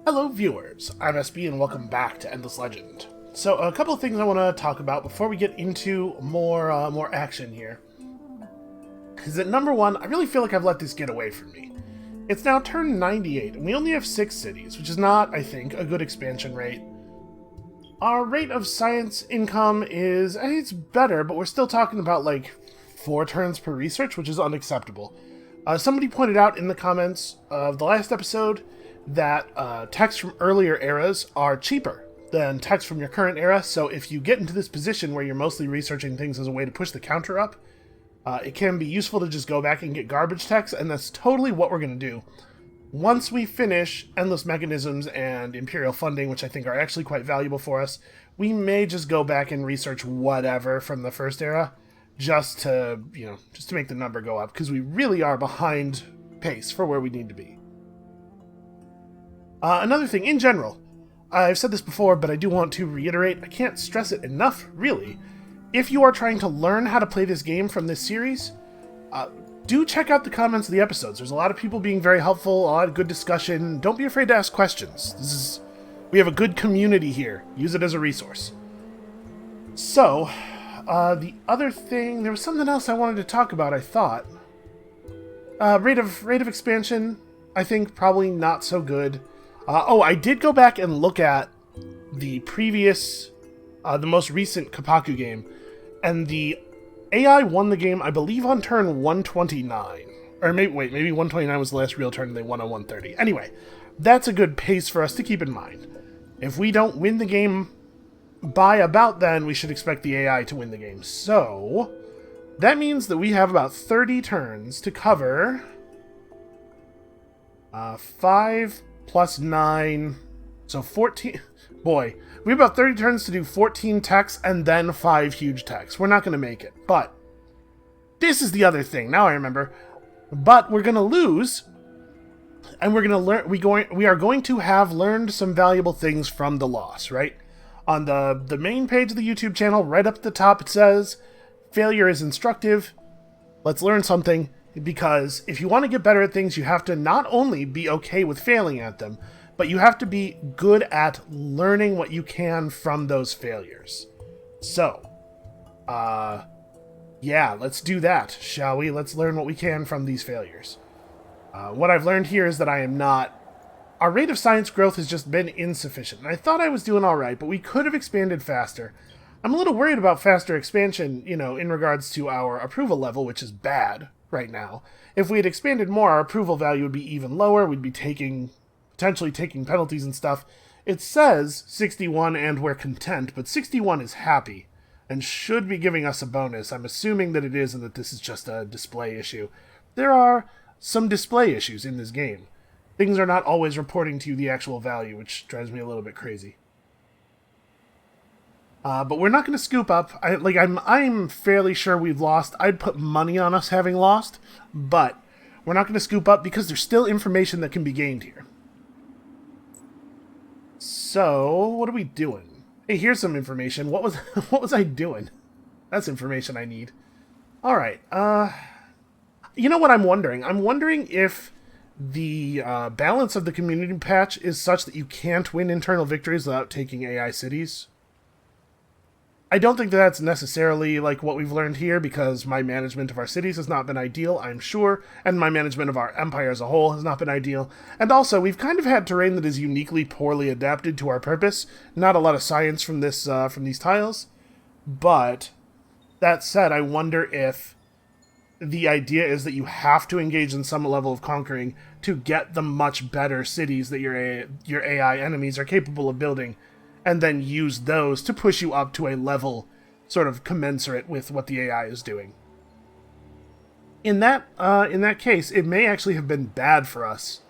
Hello viewers, I'm SB and welcome back to Endless Legend. So a couple of things I want to talk about before we get into more action here. Is that number one, I really feel like I've let this get away from me. It's now turned 98 and we only have 6 cities, which is not, I think, a good expansion rate. Our rate of science income is, it's better, but we're still talking about like 4 turns per research, which is unacceptable. Somebody pointed out in the comments of the last episode that texts from earlier eras are cheaper than texts from your current era, so if you get into this position where you're mostly researching things as a way to push the counter up, it can be useful to just go back and get garbage texts, and that's totally what we're going to do. Once we finish Endless Mechanisms and Imperial Funding, which I think are actually quite valuable for us, we may just go back and research whatever from the first era, just to make the number go up, because we really are behind pace for where we need to be. Another thing, in general, I've said this before, but I do want to reiterate, I can't stress it enough, really. If you are trying to learn how to play this game from this series, do check out the comments of the episodes. There's a lot of people being very helpful, a lot of good discussion. Don't be afraid to ask questions. We have a good community here. Use it as a resource. So, the other thing, there was something else I wanted to talk about, I thought. Rate of expansion, I think probably not so good. I did go back and look at the previous, the most recent Kapaku game, and the AI won the game, I believe, on turn 129. Or maybe 129 was the last real turn and they won on 130. Anyway, that's a good pace for us to keep in mind. If we don't win the game by about then, we should expect the AI to win the game. So, that means that we have about 30 turns to cover 5 plus 9, so 14. Boy, we have about 30 turns to do 14 techs and then 5 huge techs. We're not going to make it, but this is the other thing. Now I remember. But we're going to lose, and we're going to learn. We are going to have learned some valuable things from the loss, right? On the main page of the YouTube channel, right up at the top, it says, "Failure is instructive. Let's learn something." Because if you want to get better at things, you have to not only be okay with failing at them, but you have to be good at learning what you can from those failures. So, yeah, let's do that, shall we? Let's learn what we can from these failures. What I've learned here is that our rate of science growth has just been insufficient. And I thought I was doing alright, but we could have expanded faster. I'm a little worried about faster expansion, in regards to our approval level, which is bad right now. If we had expanded more, our approval value would be even lower. We'd be potentially taking penalties and stuff. It says 61 and we're content, but 61 is happy and should be giving us a bonus. I'm assuming that it is and that this is just a display issue. There are some display issues in this game. Things are not always reporting to you the actual value, which drives me a little bit crazy. But we're not going to scoop up. I'm fairly sure we've lost. I'd put money on us having lost, but we're not going to scoop up because there's still information that can be gained here. So, what are we doing? Hey, here's some information. What was I doing? That's information I need. All right. You know what I'm wondering? I'm wondering if the balance of the community patch is such that you can't win internal victories without taking AI cities. I don't think that's necessarily like what we've learned here, because my management of our cities has not been ideal, I'm sure, and my management of our empire as a whole has not been ideal. And also, we've kind of had terrain that is uniquely poorly adapted to our purpose. Not a lot of science from these tiles. But that said, I wonder if the idea is that you have to engage in some level of conquering to get the much better cities that your AI enemies are capable of building, and then use those to push you up to a level sort of commensurate with what the AI is doing. In that case, it may actually have been bad for us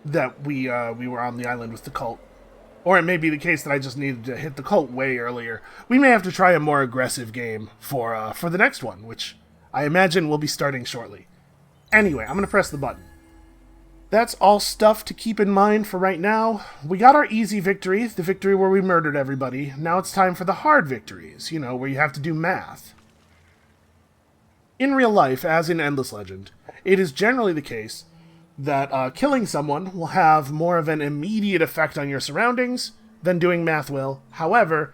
that we were on the island with the cult. Or it may be the case that I just needed to hit the cult way earlier. We may have to try a more aggressive game for the next one, which I imagine will be starting shortly. Anyway, I'm going to press the button. That's all stuff to keep in mind for right now. We got our easy victory, the victory where we murdered everybody. Now it's time for the hard victories, where you have to do math. In real life, as in Endless Legend, it is generally the case that killing someone will have more of an immediate effect on your surroundings than doing math will. However,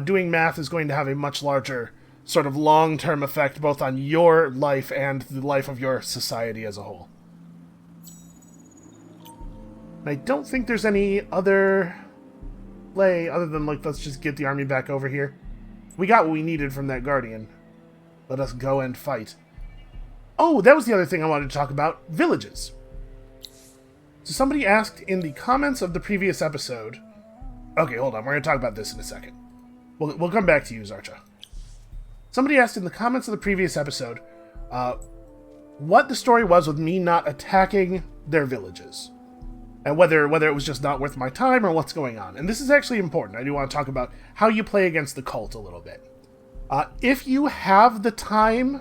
doing math is going to have a much larger sort of long-term effect both on your life and the life of your society as a whole. I don't think there's any other play other than, like, let's just get the army back over here. We got what we needed from that Guardian. Let us go and fight. Oh, that was the other thing I wanted to talk about. Villages. So somebody asked in the comments of the previous episode... Okay, hold on. We're going to talk about this in a second. We'll come back to you, Zarcha. Somebody asked in the comments of the previous episode what the story was with me not attacking their villages. And whether it was just not worth my time or what's going on. And this is actually important. I do want to talk about how you play against the cult a little bit. If you have the time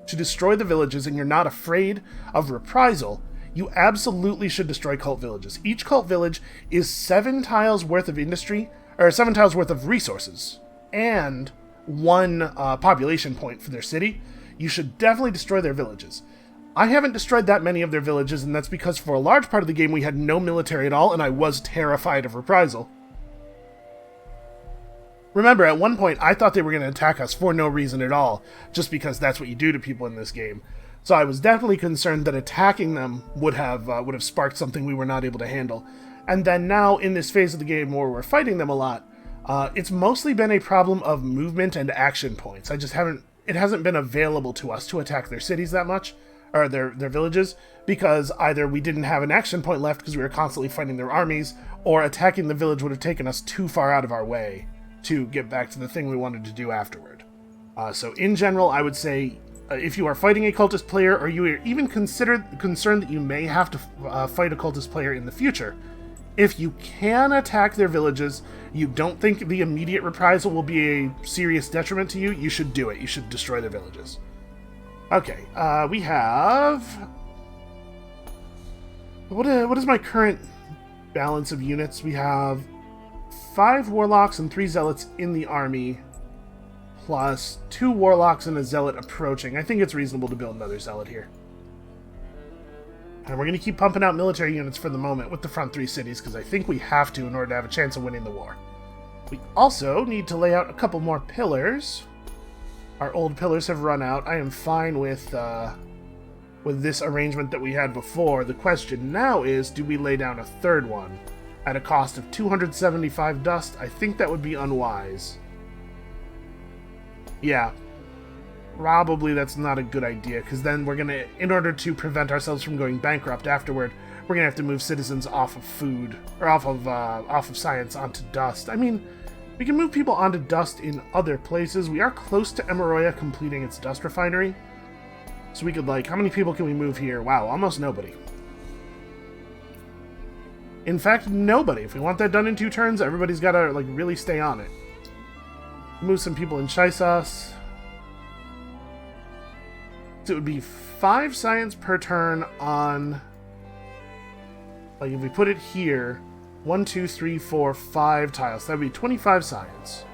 to destroy the villages and you're not afraid of reprisal, you absolutely should destroy cult villages. Each cult village is 7 tiles worth of industry, or 7 tiles worth of resources, and 1 population point for their city. You should definitely destroy their villages. I haven't destroyed that many of their villages, and that's because for a large part of the game we had no military at all, and I was terrified of reprisal. Remember, at one point I thought they were going to attack us for no reason at all, just because that's what you do to people in this game. So I was definitely concerned that attacking them would have sparked something we were not able to handle. And then now, in this phase of the game where we're fighting them a lot, it's mostly been a problem of movement and action points. It hasn't been available to us to attack their cities that much, or their villages, because either we didn't have an action point left because we were constantly fighting their armies, or attacking the village would have taken us too far out of our way to get back to the thing we wanted to do afterward. So in general, I would say, if you are fighting a cultist player, or you are even concerned that you may have to fight a cultist player in the future, if you can attack their villages, you don't think the immediate reprisal will be a serious detriment to you, you should do it. You should destroy their villages. Okay, we have... What is my current balance of units? We have 5 warlocks and 3 zealots in the army, plus 2 warlocks and a zealot approaching. I think it's reasonable to build another zealot here. And we're going to keep pumping out military units for the moment with the front 3 cities, because I think we have to in order to have a chance of winning the war. We also need to lay out a couple more pillars. Our old pillars have run out. I am fine with this arrangement that we had before. The question now is, do we lay down a 3rd one at a cost of 275 dust? I think that would be unwise. Yeah, probably that's not a good idea, because then we're going to, in order to prevent ourselves from going bankrupt afterward, we're going to have to move citizens off of food, or off of science onto dust. I mean, we can move people onto dust in other places. We are close to Emaroya completing its dust refinery. So we could, like, how many people can we move here? Wow, almost nobody. In fact, nobody. If we want that done in 2 turns, everybody's got to, like, really stay on it. Move some people in Shaisas. So it would be 5 science per turn on... Like, if we put it here, 1, 2, 3, 4, 5 tiles. That would be 25 science.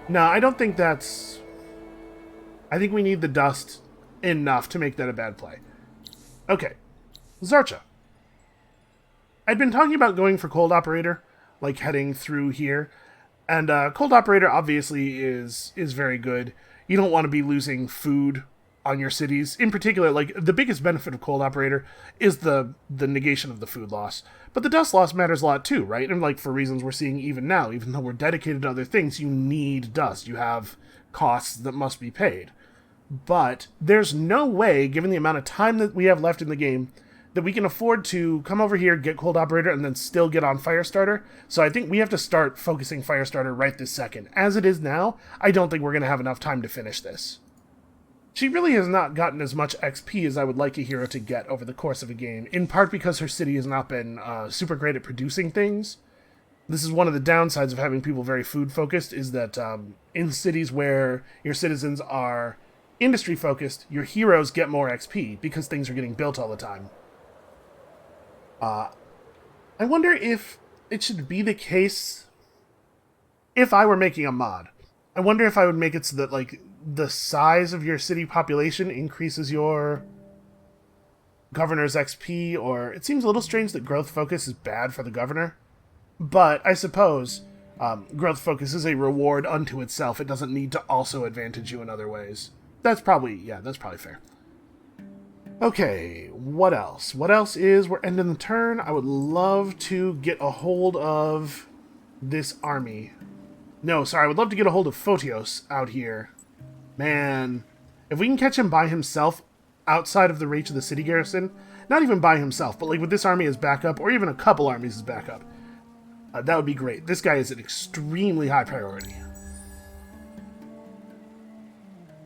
No, I don't think that's... I think we need the dust enough to make that a bad play. Okay. Zarcha. I'd been talking about going for Cold Operator, like heading through here. And Cold Operator obviously is very good. You don't want to be losing food on your cities. In particular, like, the biggest benefit of Cold Operator is the negation of the food loss. But the dust loss matters a lot too, right? And, like, for reasons we're seeing even now, even though we're dedicated to other things, you need dust. You have costs that must be paid. But there's no way, given the amount of time that we have left in the game, that we can afford to come over here, get Cold Operator, and then still get on Firestarter. So I think we have to start focusing Firestarter right this second. As it is now, I don't think we're going to have enough time to finish this. She really has not gotten as much XP as I would like a hero to get over the course of a game, in part because her city has not been super great at producing things. This is one of the downsides of having people very food-focused, is that in cities where your citizens are industry-focused, your heroes get more XP because things are getting built all the time. I wonder if it should be the case if I were making a mod. I wonder if I would make it so that, like, the size of your city population increases your governor's XP, or it seems a little strange that growth focus is bad for the governor. But I suppose growth focus is a reward unto itself. It doesn't need to also advantage you in other ways. That's probably fair. Okay, what else? What else is... We're ending the turn. I would love to get a hold of this army. No, sorry, I would love to get a hold of Photios out here. Man, if we can catch him by himself outside of the reach of the city garrison, not even by himself, but like with this army as backup, or even a couple armies as backup, that would be great. This guy is an extremely high priority.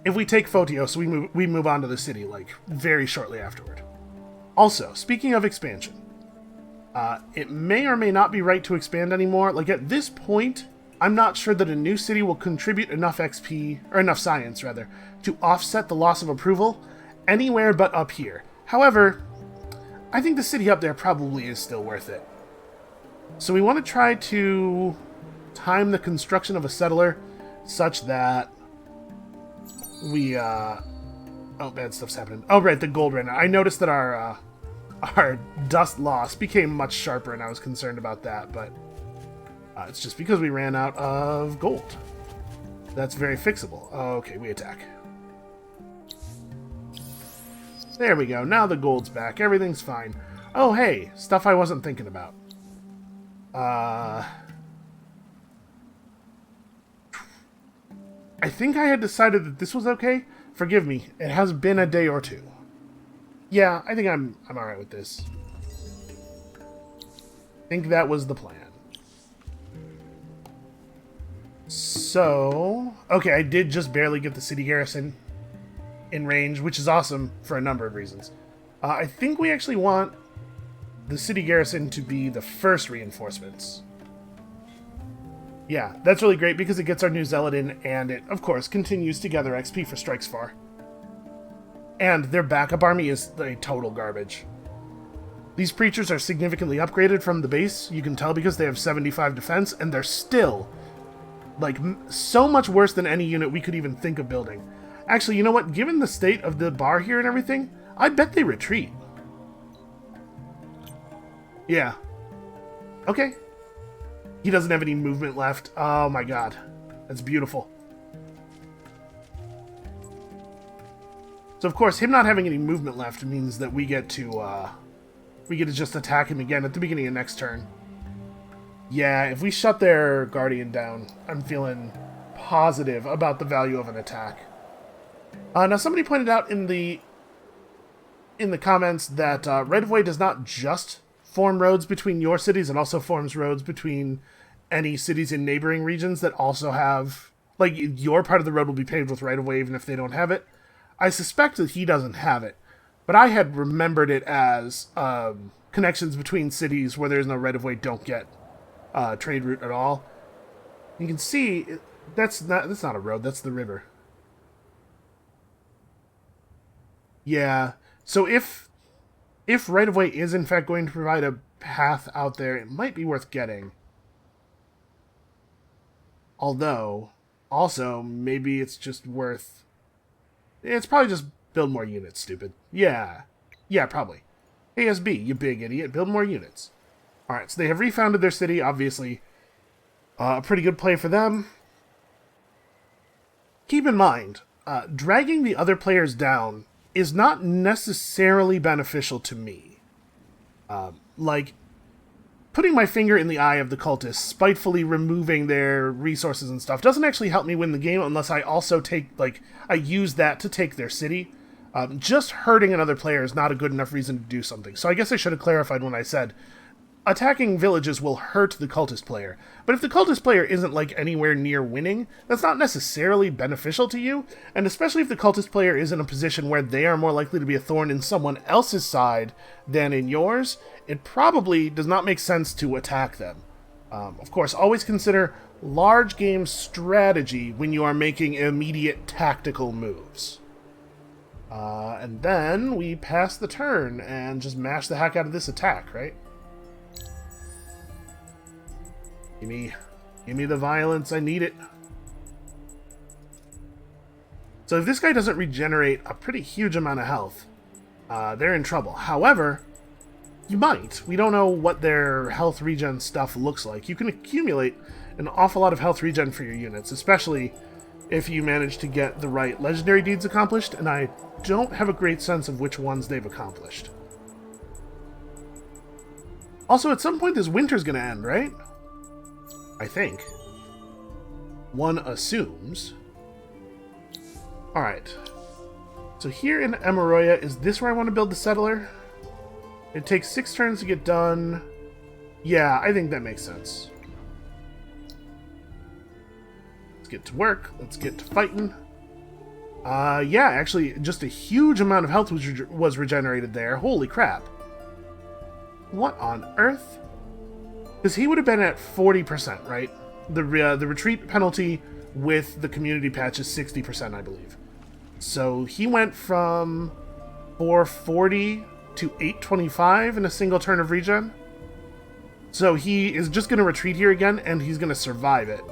If we take Photios, we move on to the city, like, very shortly afterward. Also, speaking of expansion, it may or may not be right to expand anymore. Like, at this point, I'm not sure that a new city will contribute enough XP, or enough science, rather, to offset the loss of approval anywhere but up here. However, I think the city up there probably is still worth it. So we want to try to time the construction of a settler such that we, oh, bad stuff's happening. Oh, right, the gold ran out. I noticed that our dust loss became much sharper, and I was concerned about that, but it's just because we ran out of gold. That's very fixable. Okay, we attack. There we go. Now the gold's back. Everything's fine. Oh, hey, stuff I wasn't thinking about. I think I had decided that this was okay. Forgive me. It has been a day or two. Yeah, I think I'm alright with this. I think that was the plan. So, okay, I did just barely get the city garrison in range, which is awesome for a number of reasons. I think we actually want the city garrison to be the first reinforcements. Yeah, that's really great because it gets our new zealot in, and it, of course, continues to gather XP for Strikes Far. And their backup army is a total garbage. These preachers are significantly upgraded from the base. You can tell because they have 75 defense, and they're still, like, so much worse than any unit we could even think of building. Actually, you know what? Given the state of the bar here and everything, I bet they retreat. Yeah. Okay. He doesn't have any movement left. Oh my god. That's beautiful. So of course, him not having any movement left means that we get to just attack him again at the beginning of next turn. Yeah, if we shut their Guardian down, I'm feeling positive about the value of an attack. Now somebody pointed out in the comments that right-of-way does not just form roads between your cities, it also forms roads between any cities in neighboring regions that also have, like, your part of the road will be paved with right-of-way even if they don't have it. I suspect that he doesn't have it, but I had remembered it as connections between cities where there's no right-of-way don't get trade route at all. You can see that's not a road, that's the river. Yeah, so if right-of-way is in fact going to provide a path out there, it might be worth getting. Although, also, maybe it's just worth... It's probably just build more units, stupid. Yeah. Yeah, probably. ASB, you big idiot. Build more units. Alright, so they have refounded their city, obviously. A pretty good play for them. Keep in mind, dragging the other players down is not necessarily beneficial to me. Like, putting my finger in the eye of the cultists, spitefully removing their resources and stuff, doesn't actually help me win the game unless I also I use that to take their city. Just hurting another player is not a good enough reason to do something. So I guess I should have clarified when I said attacking villages will hurt the cultist player. But if the cultist player isn't, like, anywhere near winning, that's not necessarily beneficial to you, and especially if the cultist player is in a position where they are more likely to be a thorn in someone else's side than in yours, it probably does not make sense to attack them. Of course, always consider large game strategy when you are making immediate tactical moves. And then we pass the turn and just mash the heck out of this attack, right? Give me the violence, I need it. So if this guy doesn't regenerate a pretty huge amount of health, they're in trouble. However, you might. We don't know what their health regen stuff looks like. You can accumulate an awful lot of health regen for your units, especially if you manage to get the right legendary deeds accomplished, and I don't have a great sense of which ones they've accomplished. Also, at some point this winter's gonna end, right? I think. One assumes. Alright. So here in Emaroya, is this where I want to build the settler? It takes 6 turns to get done. Yeah, I think that makes sense. Let's get to work. Let's get to fighting. Yeah, actually, just a huge amount of health was regenerated there. Holy crap. What on earth? Because he would have been at 40%, right? The retreat penalty with the community patch is 60%, I believe. So he went from 440 to 825 in a single turn of regen. So he is just going to retreat here again, and he's going to survive it.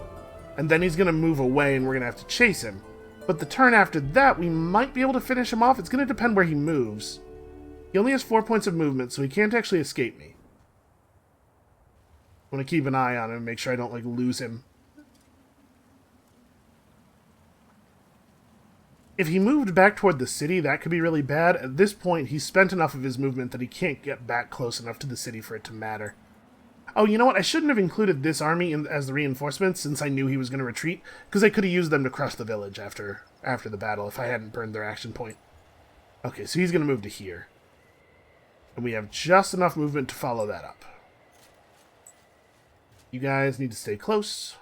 And then he's going to move away, and we're going to have to chase him. But the turn after that, we might be able to finish him off. It's going to depend where he moves. He only has 4 points of movement, so he can't actually escape me. I want to keep an eye on him and make sure I don't, like, lose him. If he moved back toward the city, that could be really bad. At this point, he's spent enough of his movement that he can't get back close enough to the city for it to matter. Oh, you know what? I shouldn't have included this army as the reinforcements since I knew he was going to retreat, because I could have used them to crush the village after the battle if I hadn't burned their action point. Okay, so he's going to move to here. And we have just enough movement to follow that up. You guys need to stay close.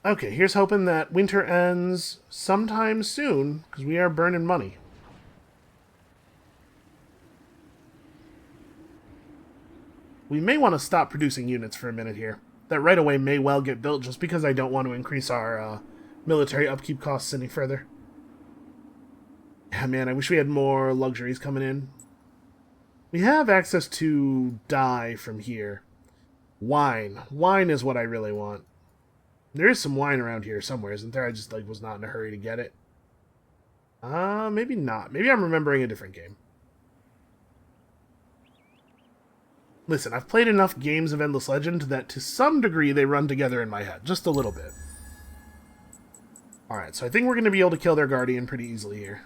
Okay, here's hoping that winter ends sometime soon, because we are burning money. We may want to stop producing units for a minute here. That right away may well get built just because I don't want to increase our military upkeep costs any further. Yeah, man, I wish we had more luxuries coming in. We have access to dye from here. Wine. Wine is what I really want. There is some wine around here somewhere, isn't there? I just was not in a hurry to get it. Maybe not. Maybe I'm remembering a different game. Listen, I've played enough games of Endless Legend that to some degree they run together in my head. Just a little bit. Alright, so I think we're going to be able to kill their Guardian pretty easily here.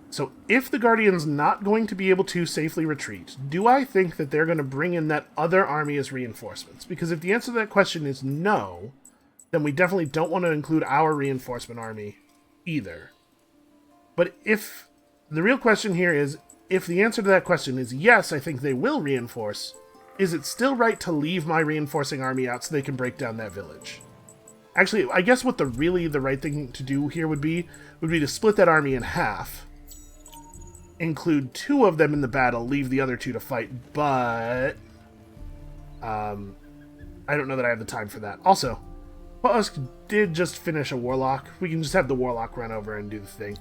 So if the Guardian's not going to be able to safely retreat, do I think that they're going to bring in that other army as reinforcements? Because if the answer to that question is no, then we definitely don't want to include our reinforcement army either. But if the real question here is, if the answer to that question is yes, I think they will reinforce, is it still right to leave my reinforcing army out so they can break down that village? Actually, I guess what the right thing to do here would be to split that army in half. Include 2 of them in the battle, leave the other 2 to fight, but I don't know that I have the time for that. Also, Bossk did just finish a Warlock. We can just have the Warlock run over and do the thing.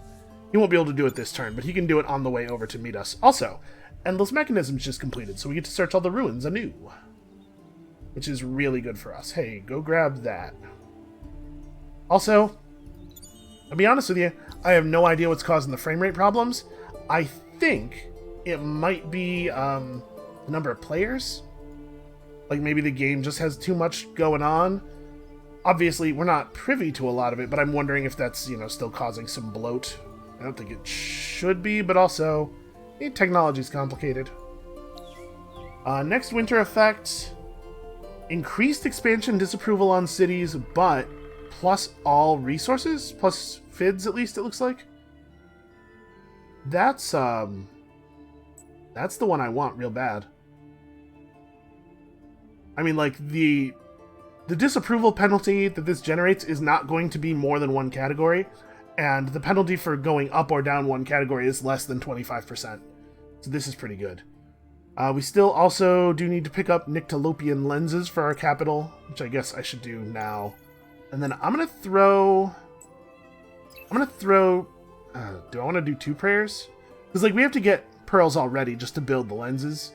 He won't be able to do it this turn, but he can do it on the way over to meet us. Also, Endless Mechanisms just completed, so we get to search all the ruins anew, which is really good for us. Hey, go grab that. Also, I'll be honest with you, I have no idea what's causing the frame rate problems. I think it might be the number of players. Like maybe the game just has too much going on. Obviously, we're not privy to a lot of it, but I'm wondering if that's, still causing some bloat. I don't think it should be, but also, technology's complicated. Next winter effect, increased expansion disapproval on cities, but plus all resources, plus FIDs at least, it looks like. That's the one I want real bad. I mean, like, the disapproval penalty that this generates is not going to be more than one category, and the penalty for going up or down one category is less than 25%. So this is pretty good. We still also do need to pick up Nyctalopian lenses for our capital, which I guess I should do now. And then I'm gonna throw... do I want to do 2 prayers? Because, we have to get pearls already just to build the lenses.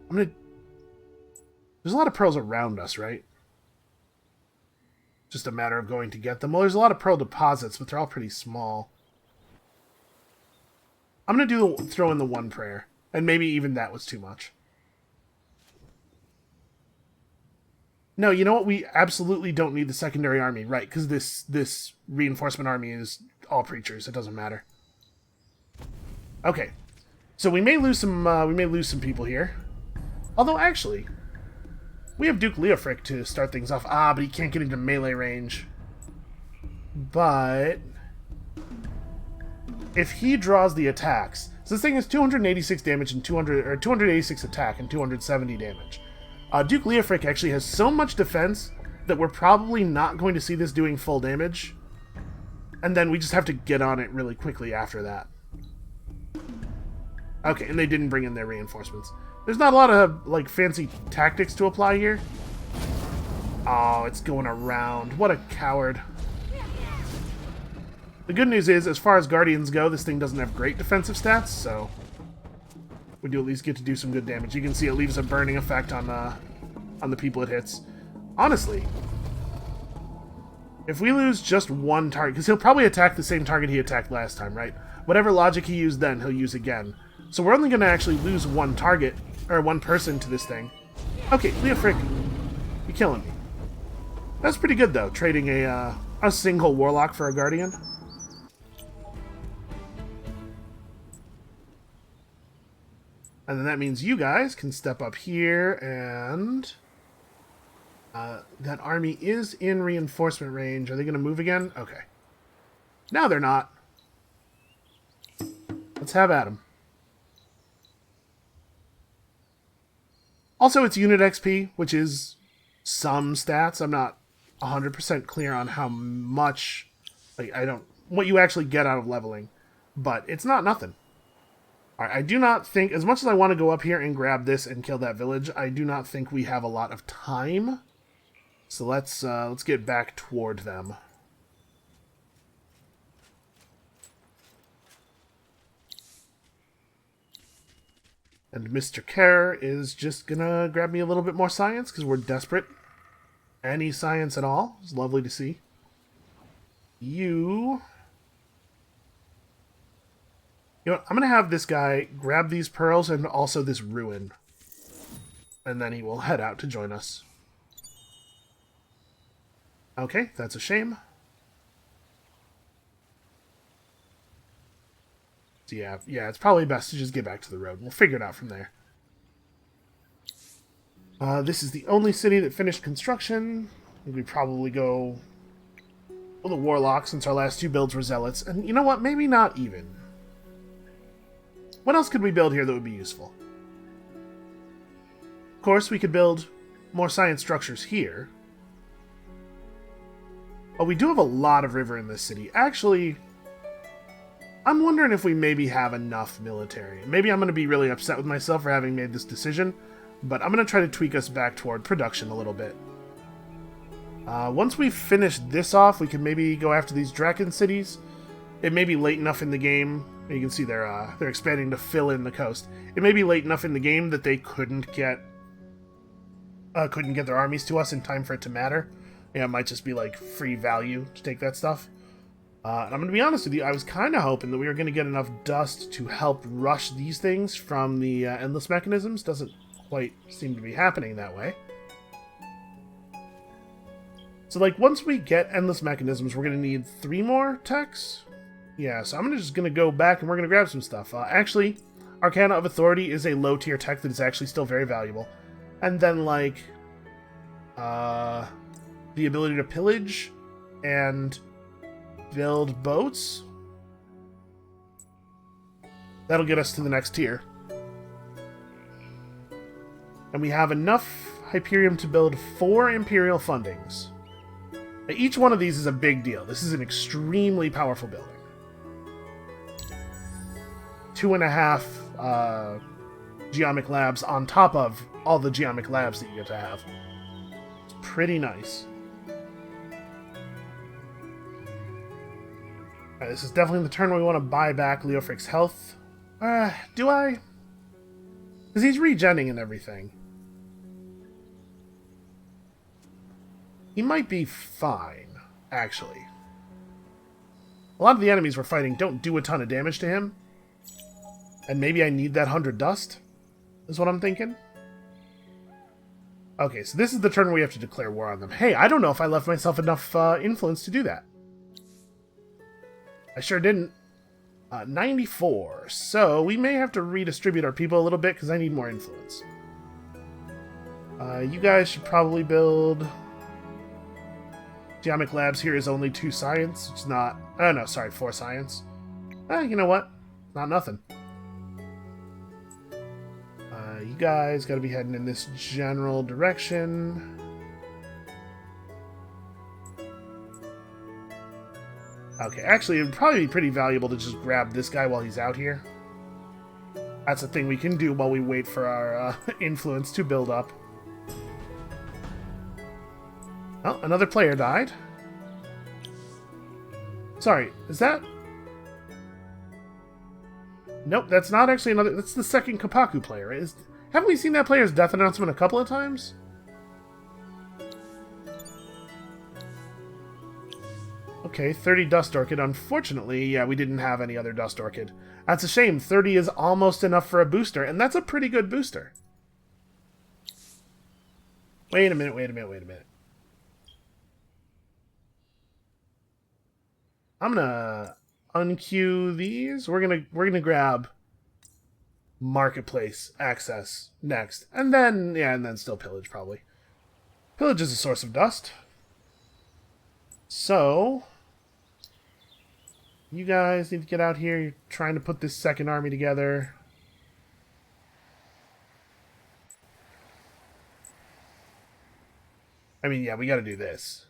I'm gonna There's a lot of pearls around us, right? Just a matter of going to get them. Well, there's a lot of pearl deposits, but they're all pretty small. I'm going to throw in the one prayer. And maybe even that was too much. No, you know what? We absolutely don't need the secondary army, right? Because this reinforcement army is all preachers. It doesn't matter. Okay, so we may lose some people here. Although actually, we have Duke Leofric to start things off. Ah, but he can't get into melee range. But if he draws the attacks, so this thing is 286 damage and 286 attack and 270 damage. Duke Leofric actually has so much defense that we're probably not going to see this doing full damage. And then we just have to get on it really quickly after that. Okay, and they didn't bring in their reinforcements. There's not a lot of, like, fancy tactics to apply here. Oh, it's going around. What a coward. The good news is, as far as Guardians go, this thing doesn't have great defensive stats, so we do at least get to do some good damage. You can see it leaves a burning effect on the people it hits. Honestly, if we lose just one target, because he'll probably attack the same target he attacked last time, right? Whatever logic he used then, he'll use again. So we're only going to actually lose one target, or one person to this thing. Okay, Leofric, you're killing me. That's pretty good, though, trading a single Warlock for a Guardian. And then that means you guys can step up here, and that army is in reinforcement range. Are they going to move again? Okay. Now they're not. Let's have at them. Also, it's unit XP, which is some stats. I'm not 100% clear on how much, like, what you actually get out of leveling, but it's not nothing. All right, I do not think, as much as I want to go up here and grab this and kill that village, I do not think we have a lot of time. So let's get back toward them. And Mr. Kerr is just gonna grab me a little bit more science, because we're desperate. Any science at all is lovely to see. You know what? I'm gonna have this guy grab these pearls and also this ruin. And then he will head out to join us. Okay, that's a shame. So yeah, it's probably best to just get back to the road. We'll figure it out from there. This is the only city that finished construction. I think we probably go with a Warlock, since our last two builds were Zealots. And you know what? Maybe not even. What else could we build here that would be useful? Of course, we could build more science structures here. But we do have a lot of river in this city. Actually, I'm wondering if we maybe have enough military. Maybe I'm going to be really upset with myself for having made this decision, but I'm going to try to tweak us back toward production a little bit. Once we finish this off, we can maybe go after these Draken cities. It may be late enough in the game. You can see they're expanding to fill in the coast. It may be late enough in the game that they couldn't get their armies to us in time for it to matter. Yeah, it might just be like free value to take that stuff. And I'm going to be honest with you, I was kind of hoping that we were going to get enough dust to help rush these things from the endless mechanisms. Doesn't quite seem to be happening that way. So, like, once we get endless mechanisms, we're going to need 3 more techs. Yeah, so I'm just going to go back and we're going to grab some stuff. Actually, Arcana of Authority is a low-tier tech that is actually still very valuable. And then, like, the ability to pillage and build boats. That'll get us to the next tier. And we have enough Hyperium to build 4 Imperial fundings. Now, each one of these is a big deal. This is an extremely powerful building. 2.5 geomic labs on top of all the geomic labs that you get to have. It's pretty nice. Alright, this is definitely the turn where we want to buy back Leofric's health. Do I? Because he's regenning and everything. He might be fine, actually. A lot of the enemies we're fighting don't do a ton of damage to him. And maybe I need that 100 dust, is what I'm thinking. Okay, so this is the turn where we have to declare war on them. Hey, I don't know if I left myself enough influence to do that. I sure didn't. 94. So we may have to redistribute our people a little bit because I need more influence. You guys should probably build... Geomic Labs here is only 2 science. It's not... Oh, no, sorry, 4 science. You know what? Not nothing. You guys got to be heading in this general direction. Okay, actually, it would probably be pretty valuable to just grab this guy while he's out here. That's a thing we can do while we wait for our influence to build up. Oh, another player died. Sorry, is that... Nope, that's not actually another... That's the second Kapaku player. Haven't we seen that player's death announcement a couple of times? Okay, 30 Dust Orchid. Unfortunately, yeah, we didn't have any other Dust Orchid. That's a shame. 30 is almost enough for a booster, and that's a pretty good booster. Wait a minute, wait a minute, wait a minute. I'm gonna unqueue these. We're gonna grab Marketplace access next. And then, yeah, and then still Pillage, probably. Pillage is a source of dust. So... you guys need to get out here. You're trying to put this second army together. I mean, yeah, we gotta do this.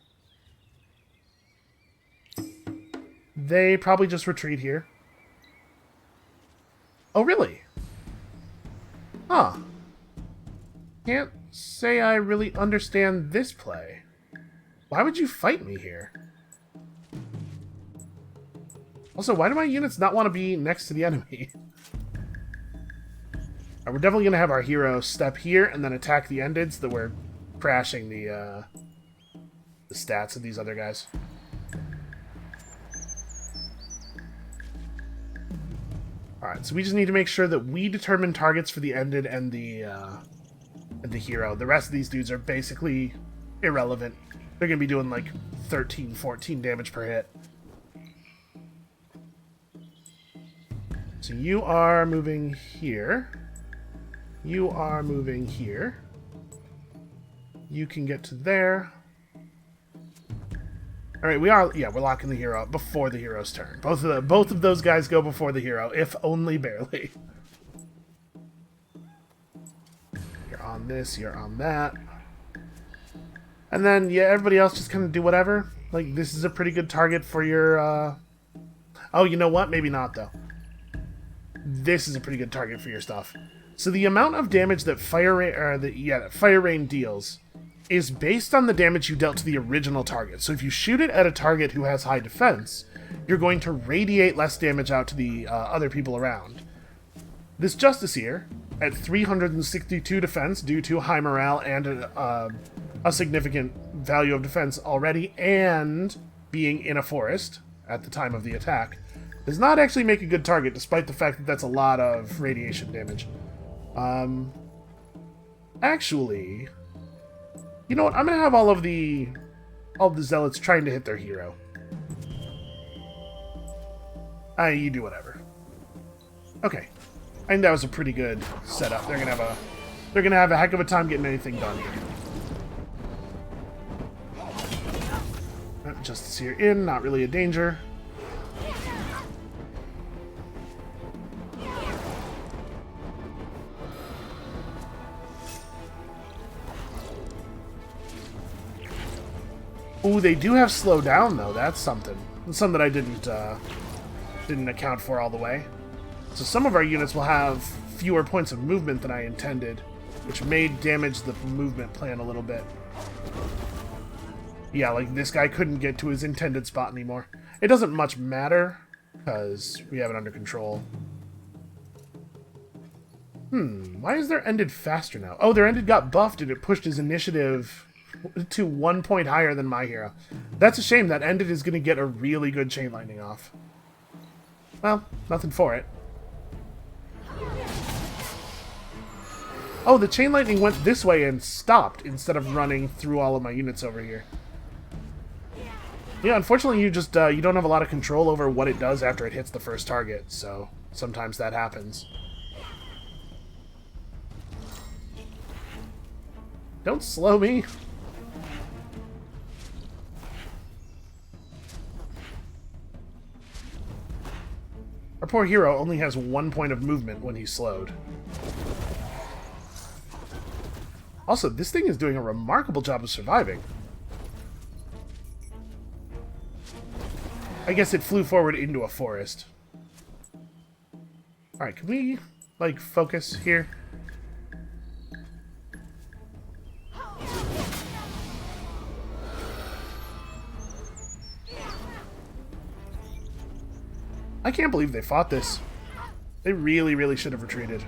They probably just retreat here. Oh, really? Huh. Can't say I really understand this play. Why would you fight me here? Also, why do my units not want to be next to the enemy? We're definitely going to have our hero step here and then attack the ended so that we're crashing the stats of these other guys. Alright, so we just need to make sure that we determine targets for the ended and the hero. The rest of these dudes are basically irrelevant. They're going to be doing like 13, 14 damage per hit. So you are moving here. You are moving here. You can get to there. Alright, we're locking the hero up before the hero's turn. Both of those guys go before the hero, if only barely. You're on this, you're on that. And then, yeah, everybody else just kind of do whatever. Like, this is a pretty good target for your, Oh, you know what? Maybe not, though. This is a pretty good target for your stuff. So the amount of damage that Fire Rain deals is based on the damage you dealt to the original target. So if you shoot it at a target who has high defense, you're going to radiate less damage out to the other people around. This Justiciar, at 362 defense due to high morale and a significant value of defense already, and being in a forest at the time of the attack, does not actually make a good target, despite the fact that that's a lot of radiation damage. Actually... you know what? I'm gonna have all of the zealots trying to hit their hero. You do whatever. Okay, I think that was a pretty good setup. They're gonna have a heck of a time getting anything done here. Justiciar in, not really a danger. Ooh, they do have slow down though. That's something. That's something that I didn't account for all the way. So some of our units will have fewer points of movement than I intended, which may damage the movement plan a little bit. Yeah, like this guy couldn't get to his intended spot anymore. It doesn't much matter, because we have it under control. Why is their ended faster now? Oh, their ended got buffed and it pushed his initiative to 1 point higher than my hero. That's a shame. That ended is going to get a really good chain lightning off. Well, nothing for it. Oh, the chain lightning went this way and stopped instead of running through all of my units over here. Yeah, unfortunately, you don't have a lot of control over what it does after it hits the first target, so sometimes that happens. Don't slow me. Our poor hero only has 1 point of movement when he's slowed. Also, this thing is doing a remarkable job of surviving. I guess it flew forward into a forest. Alright, can we, like, focus here? I can't believe they fought this. They really, really should have retreated.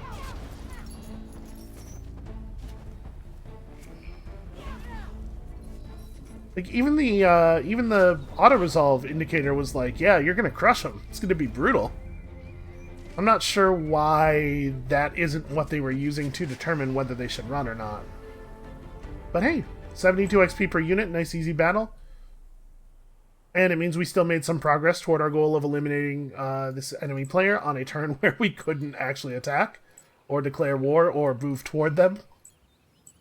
Like, even the auto-resolve indicator was like, yeah, you're gonna crush them. It's gonna be brutal. I'm not sure why that isn't what they were using to determine whether they should run or not. But hey, 72 XP per unit, nice easy battle. And it means we still made some progress toward our goal of eliminating this enemy player on a turn where we couldn't actually attack, or declare war, or move toward them.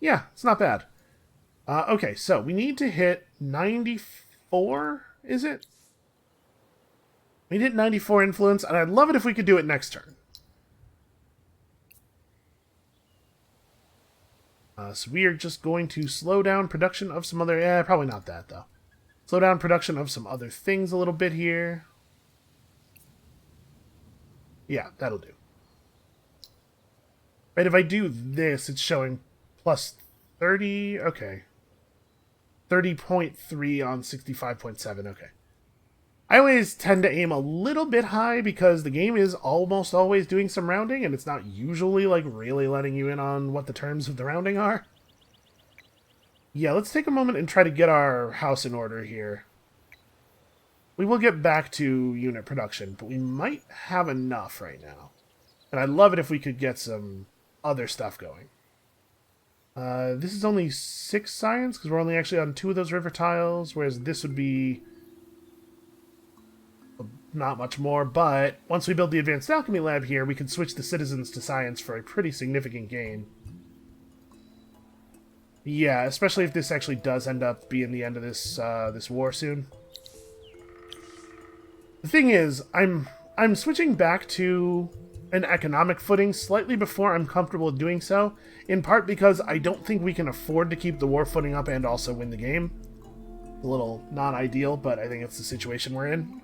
Yeah, it's not bad. Okay, so we need to hit 94, is it? We hit 94 influence, and I'd love it if we could do it next turn. So we are just going to slow down production of some other... probably not that, though. Slow down production of some other things a little bit here. Yeah, that'll do. Right, if I do this, it's showing plus 30... Okay. 30.3 on 65.7, okay. I always tend to aim a little bit high because the game is almost always doing some rounding, and it's not usually, like, really letting you in on what the terms of the rounding are. Yeah, let's take a moment and try to get our house in order here. We will get back to unit production, but we might have enough right now. And I'd love it if we could get some other stuff going. This is only 6 science, because we're only actually on 2 of those river tiles, whereas this would be not much more, but once we build the Advanced Alchemy Lab here, we can switch the citizens to science for a pretty significant gain. Yeah, especially if this actually does end up being the end of this this war soon. The thing is, I'm switching back to an economic footing slightly before I'm comfortable doing so, in part because I don't think we can afford to keep the war footing up and also win the game. A little non-ideal, but I think it's the situation we're in.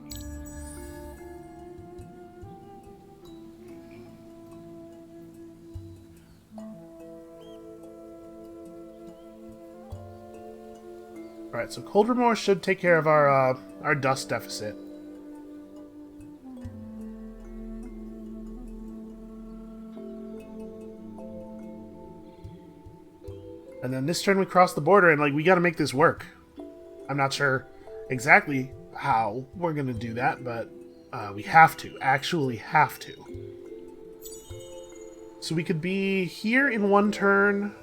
Alright, so Cold Remorse should take care of our dust deficit. And then this turn we cross the border, and, like, we gotta make this work. I'm not sure exactly how we're gonna do that, but we have to. Actually have to. So we could be here in 1 turn,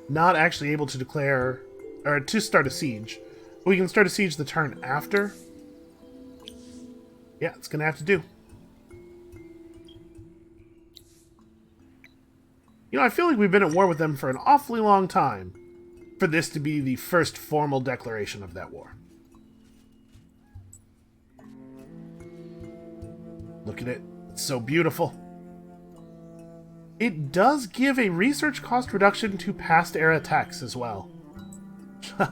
not actually able to declare... or to start a siege. We can start a siege the turn after. Yeah, it's gonna have to do. You know, I feel like we've been at war with them for an awfully long time for this to be the first formal declaration of that war. Look at it. It's so beautiful. It does give a research cost reduction to past era techs as well.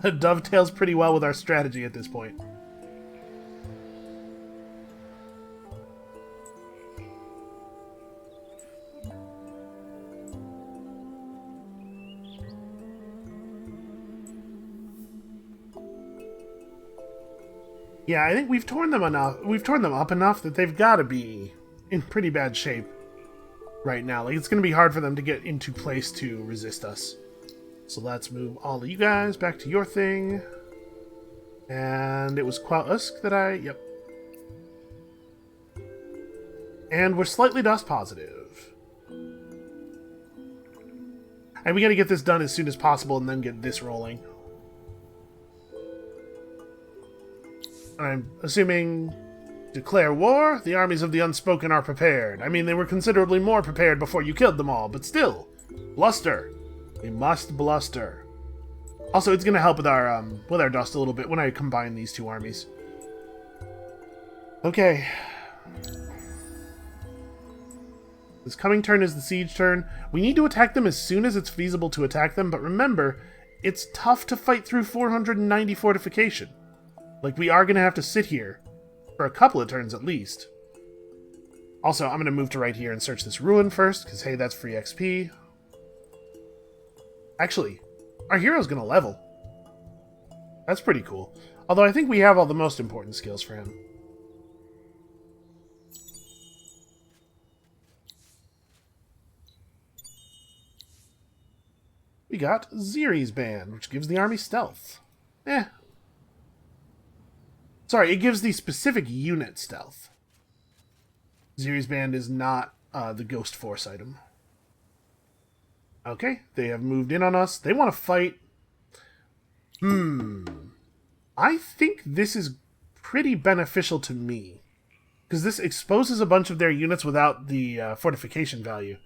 Dovetails pretty well with our strategy at this point. Yeah, I think we've torn them up enough that they've got to be in pretty bad shape right now. Like, it's going to be hard for them to get into place to resist us. So let's move all of you guys back to your thing. And it was Quausk that I... Yep. And we're slightly dust positive. And we gotta get this done as soon as possible and then get this rolling. I'm assuming... Declare war? The armies of the Unspoken are prepared. I mean, they were considerably more prepared before you killed them all, but still. Bluster. We must bluster. Also, it's gonna help with our dust a little bit when I combine these two armies. Okay. This coming turn is the siege turn. We need to attack them as soon as it's feasible to attack them, but remember, it's tough to fight through 490 fortification. Like, we are gonna have to sit here for a couple of turns at least. Also, I'm going to move to right here and search this ruin first, because hey, that's free XP. Actually, our hero's going to level. That's pretty cool. Although I think we have all the most important skills for him. We got Ziri's Band, which gives the army stealth. Sorry, it gives the specific unit stealth. Ziri's Band is not the Ghost Force item. Okay, they have moved in on us. They want to fight. I think this is pretty beneficial to me. Because this exposes a bunch of their units without the fortification value.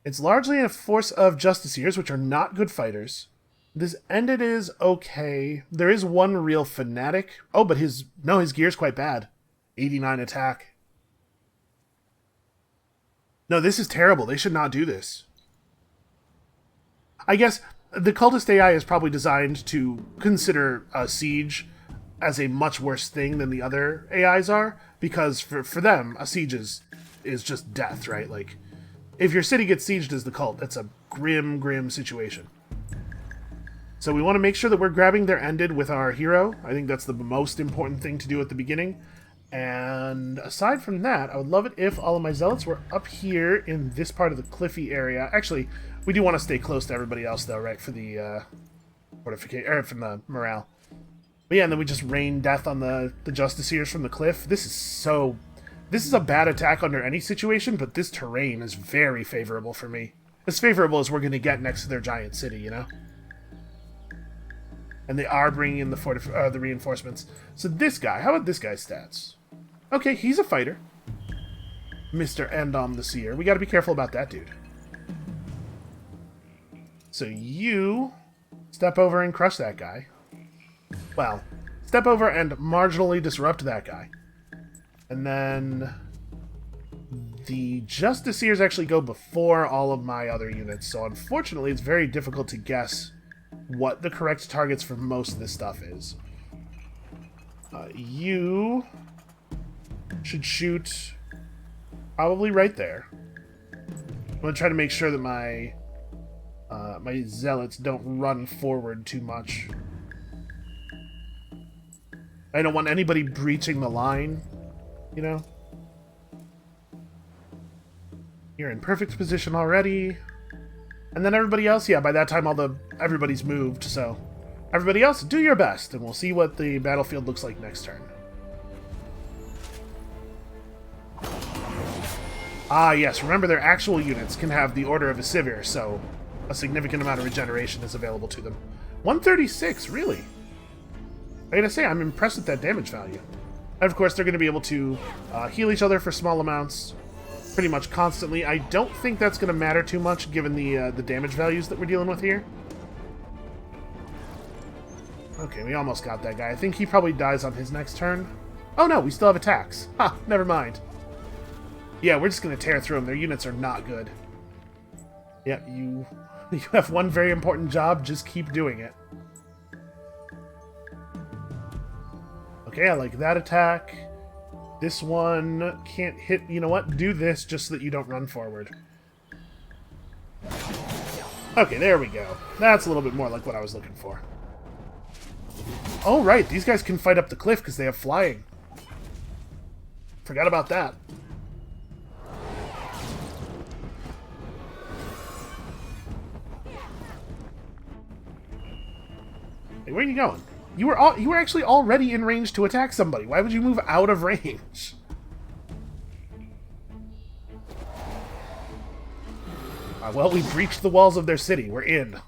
It's largely a force of Justiciars, which are not good fighters. This ended is okay. There is one real fanatic. Oh, but his gear's quite bad. 89 attack. No, this is terrible. They should not do this. I guess the cultist AI is probably designed to consider a siege as a much worse thing than the other AIs are, because for them, a siege is just death, right? Like, if your city gets sieged as the cult, that's a grim, grim situation. So we want to make sure that we're grabbing their ended with our hero. I think that's the most important thing to do at the beginning. And aside from that, I would love it if all of my zealots were up here in this part of the cliffy area. Actually, we do want to stay close to everybody else, though, right? For the fortification, or from the morale. But yeah, and then we just rain death on the Justiciars from the cliff. This is a bad attack under any situation, but this terrain is very favorable for me. As favorable as we're going to get next to their giant city, you know? And they are bringing in the reinforcements. So this guy, how about this guy's stats? Okay, he's a fighter. Mr. Endom the Seer. We got to be careful about that dude. So you step over and crush that guy. Well, step over and marginally disrupt that guy. And then the Justiciars actually go before all of my other units. So unfortunately, it's very difficult to guess what the correct targets for most of this stuff is. You should shoot probably right there. I'm going to try to make sure that my my zealots don't run forward too much. I don't want anybody breaching the line, you know? You're in perfect position already. And then everybody else, yeah, by that time everybody's moved, so everybody else, do your best, and we'll see what the battlefield looks like next turn. Ah, yes, remember their actual units can have the Order of a Sivir, so a significant amount of regeneration is available to them. 136, really? I gotta say, I'm impressed with that damage value. And of course, they're going to be able to heal each other for small amounts pretty much constantly. I don't think that's going to matter too much given the damage values that we're dealing with here. Okay, we almost got that guy. I think he probably dies on his next turn. Oh no, we still have attacks. Ha, never mind. Yeah, we're just going to tear through them. Their units are not good. Yep, you have one very important job. Just keep doing it. Okay, I like that attack. This one can't hit. You know what? Do this just so that you don't run forward. Okay, there we go. That's a little bit more like what I was looking for. Oh, right. These guys can fight up the cliff because they have flying. Forgot about that. Hey, where are you going? You were actually already in range to attack somebody. Why would you move out of range? Well, we breached the walls of their city. We're in.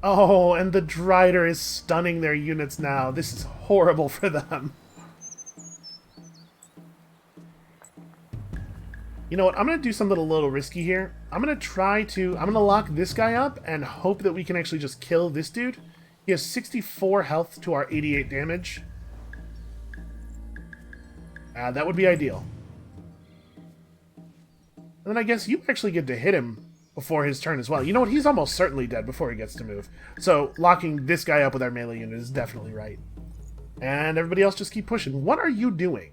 Oh, and the Drider is stunning their units now. This is horrible for them. You know what? I'm going to do something a little risky here. I'm going to lock this guy up and hope that we can actually just kill this dude. He has 64 health to our 88 damage. That would be ideal. And then I guess you actually get to hit him before his turn as well. You know what? He's almost certainly dead before he gets to move. So locking this guy up with our melee unit is definitely right. And everybody else just keep pushing. What are you doing?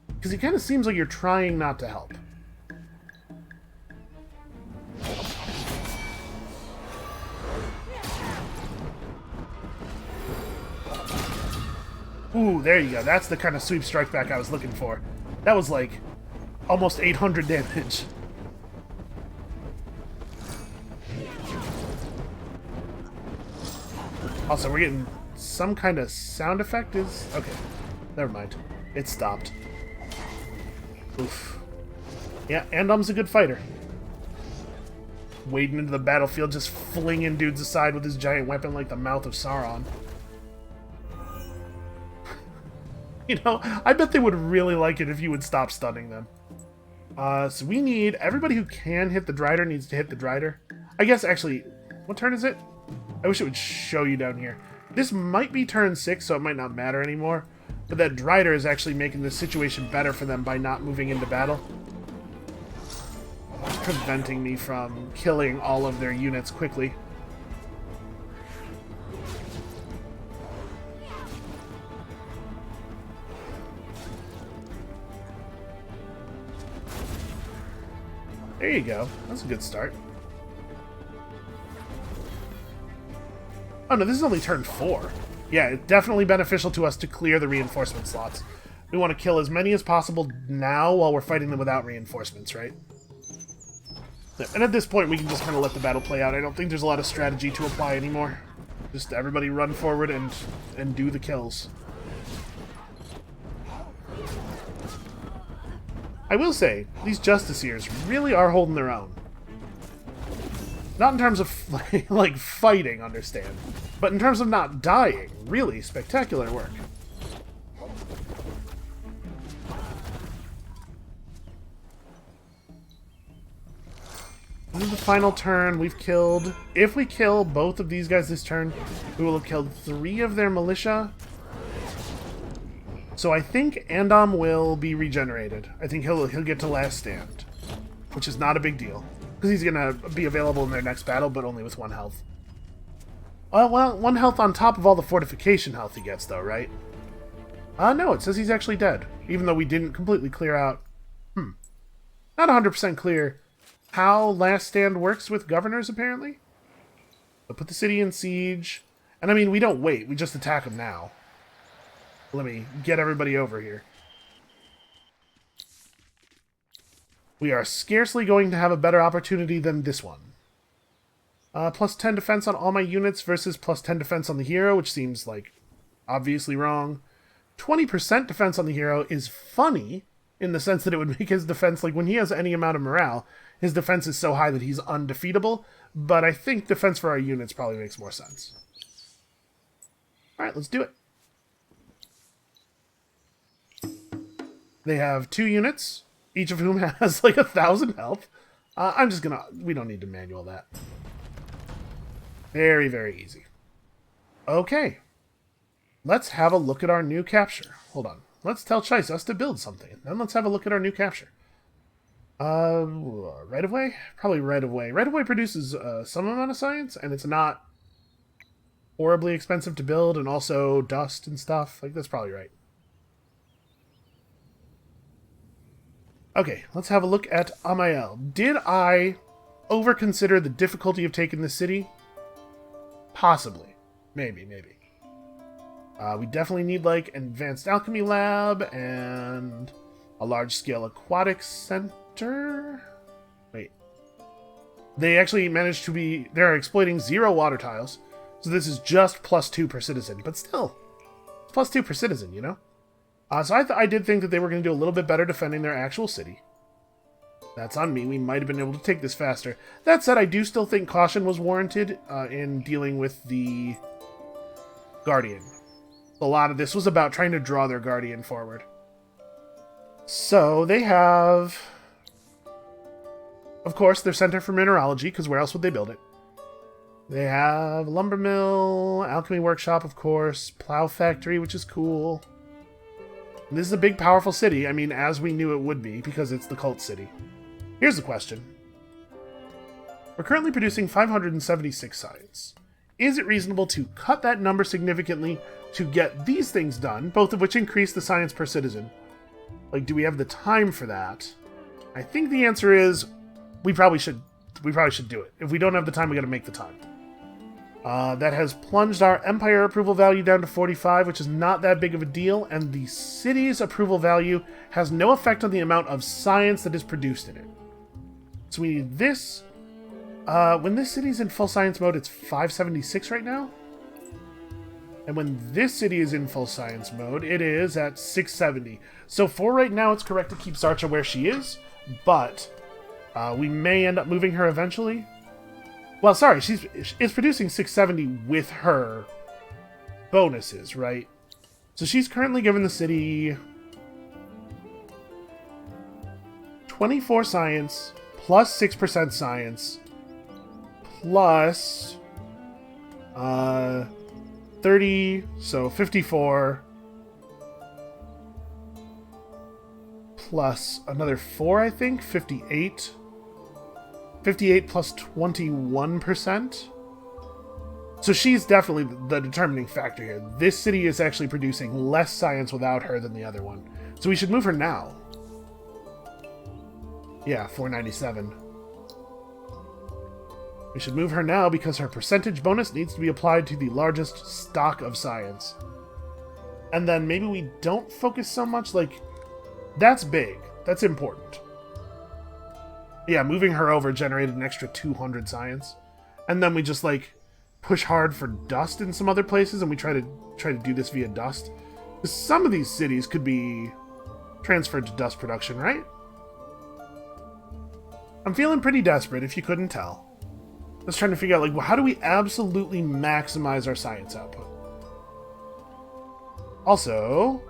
Because it kind of seems like you're trying not to help. Ooh, there you go. That's the kind of sweep strike back I was looking for. That was like almost 800 damage. Also, we're getting some kind of sound effect. Okay, never mind. It stopped. Oof. Yeah, Andam's a good fighter. Wading into the battlefield, just flinging dudes aside with his giant weapon like the mouth of Sauron. You know, I bet they would really like it if you would stop stunning them. So we need... Everybody who can hit the Drider needs to hit the Drider. I guess, actually... What turn is it? I wish it would show you down here. This might be turn 6, so it might not matter anymore. But that Drider is actually making the situation better for them by not moving into battle. Preventing me from killing all of their units quickly. There you go. That's a good start. Oh no, this is only turn 4. Yeah, it's definitely beneficial to us to clear the reinforcement slots. We want to kill as many as possible now while we're fighting them without reinforcements, right? And at this point, we can just kind of let the battle play out. I don't think there's a lot of strategy to apply anymore. Just everybody run forward and do the kills. I will say, these Justiciars really are holding their own. Not in terms of, like, fighting, understand, but in terms of not dying. Really spectacular work. This is the final turn. We've killed... If we kill both of these guys this turn, we will have killed 3 of their militia. So I think Andam will be regenerated. I think he'll get to last stand, which is not a big deal. Because he's going to be available in their next battle, but only with 1 health. Well, 1 health on top of all the fortification health he gets, though, right? No, it says he's actually dead. Even though we didn't completely clear out... Not 100% clear how last stand works with governors, apparently. So put the city in siege. And I mean, we don't wait. We just attack them now. Let me get everybody over here. We are scarcely going to have a better opportunity than this one. Plus 10 defense on all my units versus plus 10 defense on the hero, which seems, like, obviously wrong. 20% defense on the hero is funny, in the sense that it would make his defense, like, when he has any amount of morale, his defense is so high that he's undefeatable, but I think defense for our units probably makes more sense. Alright, let's do it. They have 2 units, each of whom has like 1,000 health. I'm just gonna... We don't need to manual that. Very, very easy. Okay. Let's have a look at our new capture. Hold on. Let's tell Chaisus to build something. Then let's have a look at our new capture. Right of way? Probably right of way. Right of way produces some amount of science, and it's not horribly expensive to build, and also dust and stuff. Like, that's probably right. Okay, let's have a look at Amael. Did I overconsider the difficulty of taking the city? Possibly. Maybe. We definitely need, like, an advanced alchemy lab and a large-scale aquatic center. Wait. They actually managed to be... They're exploiting 0 water tiles. So this is just +2 per citizen. But still, +2 per citizen, you know? So I did think that they were going to do a little bit better defending their actual city. That's on me. We might have been able to take this faster. That said, I do still think caution was warranted in dealing with the Guardian. A lot of this was about trying to draw their Guardian forward. So they have... Of course, their Center for Mineralogy, because where else would they build it? They have Lumber Mill, Alchemy Workshop, of course, Plow Factory, which is cool. And this is a big, powerful city. I mean, as we knew it would be, because it's the cult city. Here's the question. We're currently producing 576 science. Is it reasonable to cut that number significantly to get these things done, both of which increase the science per citizen? Like, do we have the time for that? I think the answer is... We probably should do it. If we don't have the time, we gotta make the time. That has plunged our Empire approval value down to 45, which is not that big of a deal, and the city's approval value has no effect on the amount of science that is produced in it. So we need this. When this city's in full science mode, it's 576 right now. And when this city is in full science mode, it is at 670. So for right now, it's correct to keep Zarcha where she is, but... we may end up moving her eventually. Well, sorry, it's producing 670 with her bonuses, right? So she's currently given the city 24 science, plus 6% science, plus 30, so 54, plus another 4, I think, 58. 58 plus 21%. So she's definitely the determining factor here. This city is actually producing less science without her than the other one. So we should move her now. Yeah, 497. We should move her now because her percentage bonus needs to be applied to the largest stock of science. And then maybe we don't focus so much, like... That's big. That's important. Yeah, moving her over generated an extra 200 science. And then we just, like, push hard for dust in some other places, and we try to do this via dust. Because some of these cities could be transferred to dust production, right? I'm feeling pretty desperate, if you couldn't tell. Just trying to figure out, like, well, how do we absolutely maximize our science output? Also,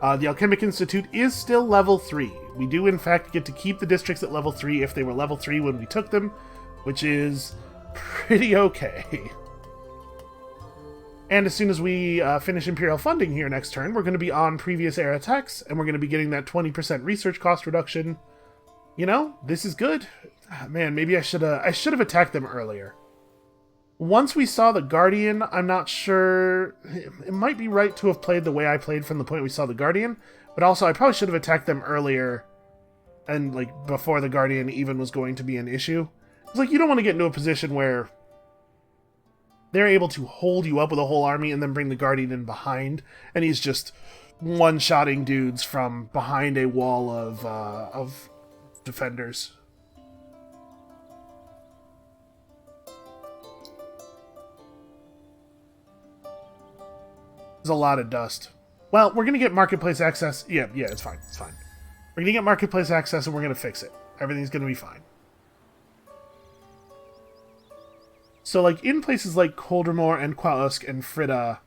the Alchemic Institute is still level 3. We do, in fact, get to keep the districts at level 3 if they were level 3 when we took them, which is pretty okay. And as soon as we finish Imperial funding here next turn, we're going to be on previous era techs, and we're going to be getting that 20% research cost reduction. You know, this is good. Man, maybe I should have attacked them earlier. Once we saw the Guardian, I'm not sure... It might be right to have played the way I played from the point we saw the Guardian, but also I probably should have attacked them earlier, and, like, before the Guardian even was going to be an issue. It's like, you don't want to get into a position where they're able to hold you up with a whole army and then bring the Guardian in behind, and he's just one-shotting dudes from behind a wall of defenders. There's a lot of dust. Well, we're going to get marketplace access. Yeah, it's fine. It's fine. We're going to get marketplace access and we're going to fix it. Everything's going to be fine. So, like, in places like Koldermore and Qualusk and Frida,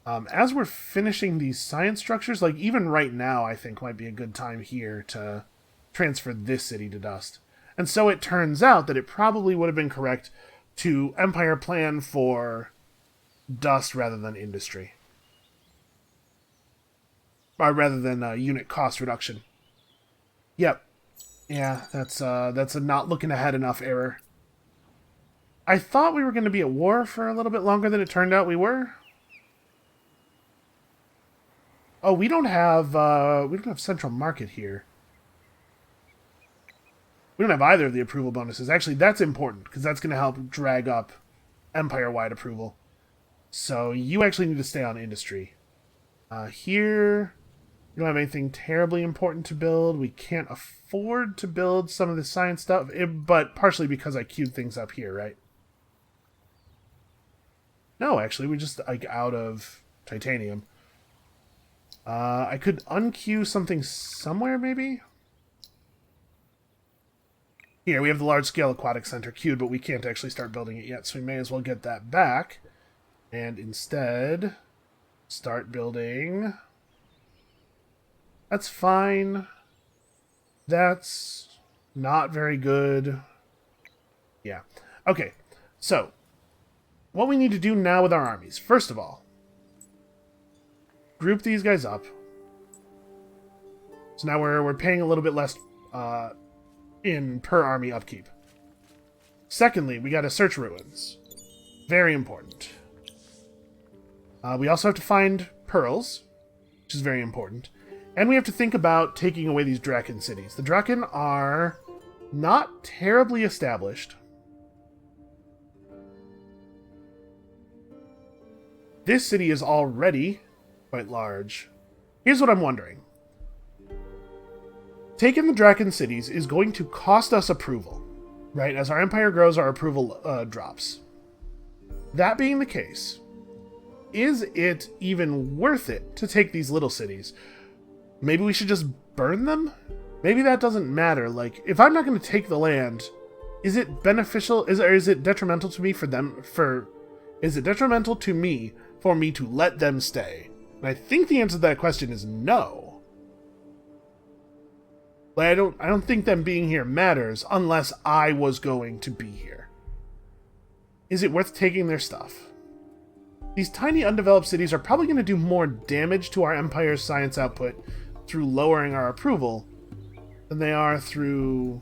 as we're finishing these science structures, like, even right now, I think might be a good time here to transfer this city to dust. And so it turns out that it probably would have been correct to Empire plan for dust rather than industry. Or rather than unit cost reduction. Yep. Yeah, that's a not looking ahead enough error. I thought we were going to be at war for a little bit longer than it turned out we were. Oh, we don't have Central Market here. We don't have either of the approval bonuses. Actually, that's important, because that's going to help drag up Empire-wide approval. So you actually need to stay on industry. Here... We don't have anything terribly important to build. We can't afford to build some of the science stuff, but partially because I queued things up here, right? No, actually, we just like out of titanium. I could unqueue something somewhere, maybe? Here, we have the large-scale aquatic center queued, but we can't actually start building it yet, so we may as well get that back. And instead, start building... That's fine. That's not very good. Yeah. Okay, so, what we need to do now with our armies. First of all, group these guys up. So now we're paying a little bit less in per army upkeep. Secondly, we got to search ruins. Very important. We also have to find pearls, which is very important. And we have to think about taking away these Draken cities. The Draken are not terribly established. This city is already quite large. Here's what I'm wondering. Taking the Draken cities is going to cost us approval, right? As our empire grows, our approval drops. That being the case, is it even worth it to take these little cities? Maybe we should just burn them? Maybe that doesn't matter. Like, if I'm not going to take the land, is it beneficial? Is it detrimental to me is it detrimental to me for me to let them stay? And I think the answer to that question is no. Like, I don't think them being here matters unless I was going to be here. Is it worth taking their stuff? These tiny undeveloped cities are probably going to do more damage to our empire's science output through lowering our approval than they are through...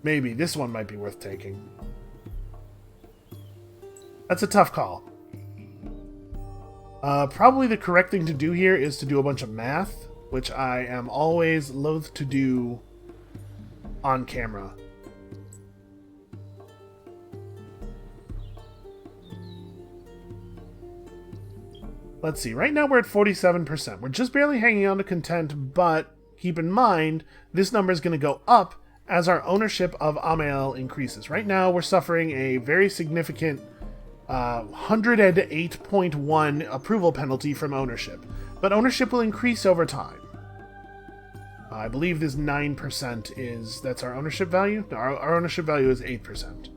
Maybe this one might be worth taking. That's a tough call. Probably the correct thing to do here is to do a bunch of math, which I am always loath to do on camera. Let's see, right now we're at 47%. We're just barely hanging on to content, but keep in mind, this number is going to go up as our ownership of Amael increases. Right now, we're suffering a very significant 108.1 approval penalty from ownership, but ownership will increase over time. I believe this 9% that's our ownership value. No, our ownership value is 8%.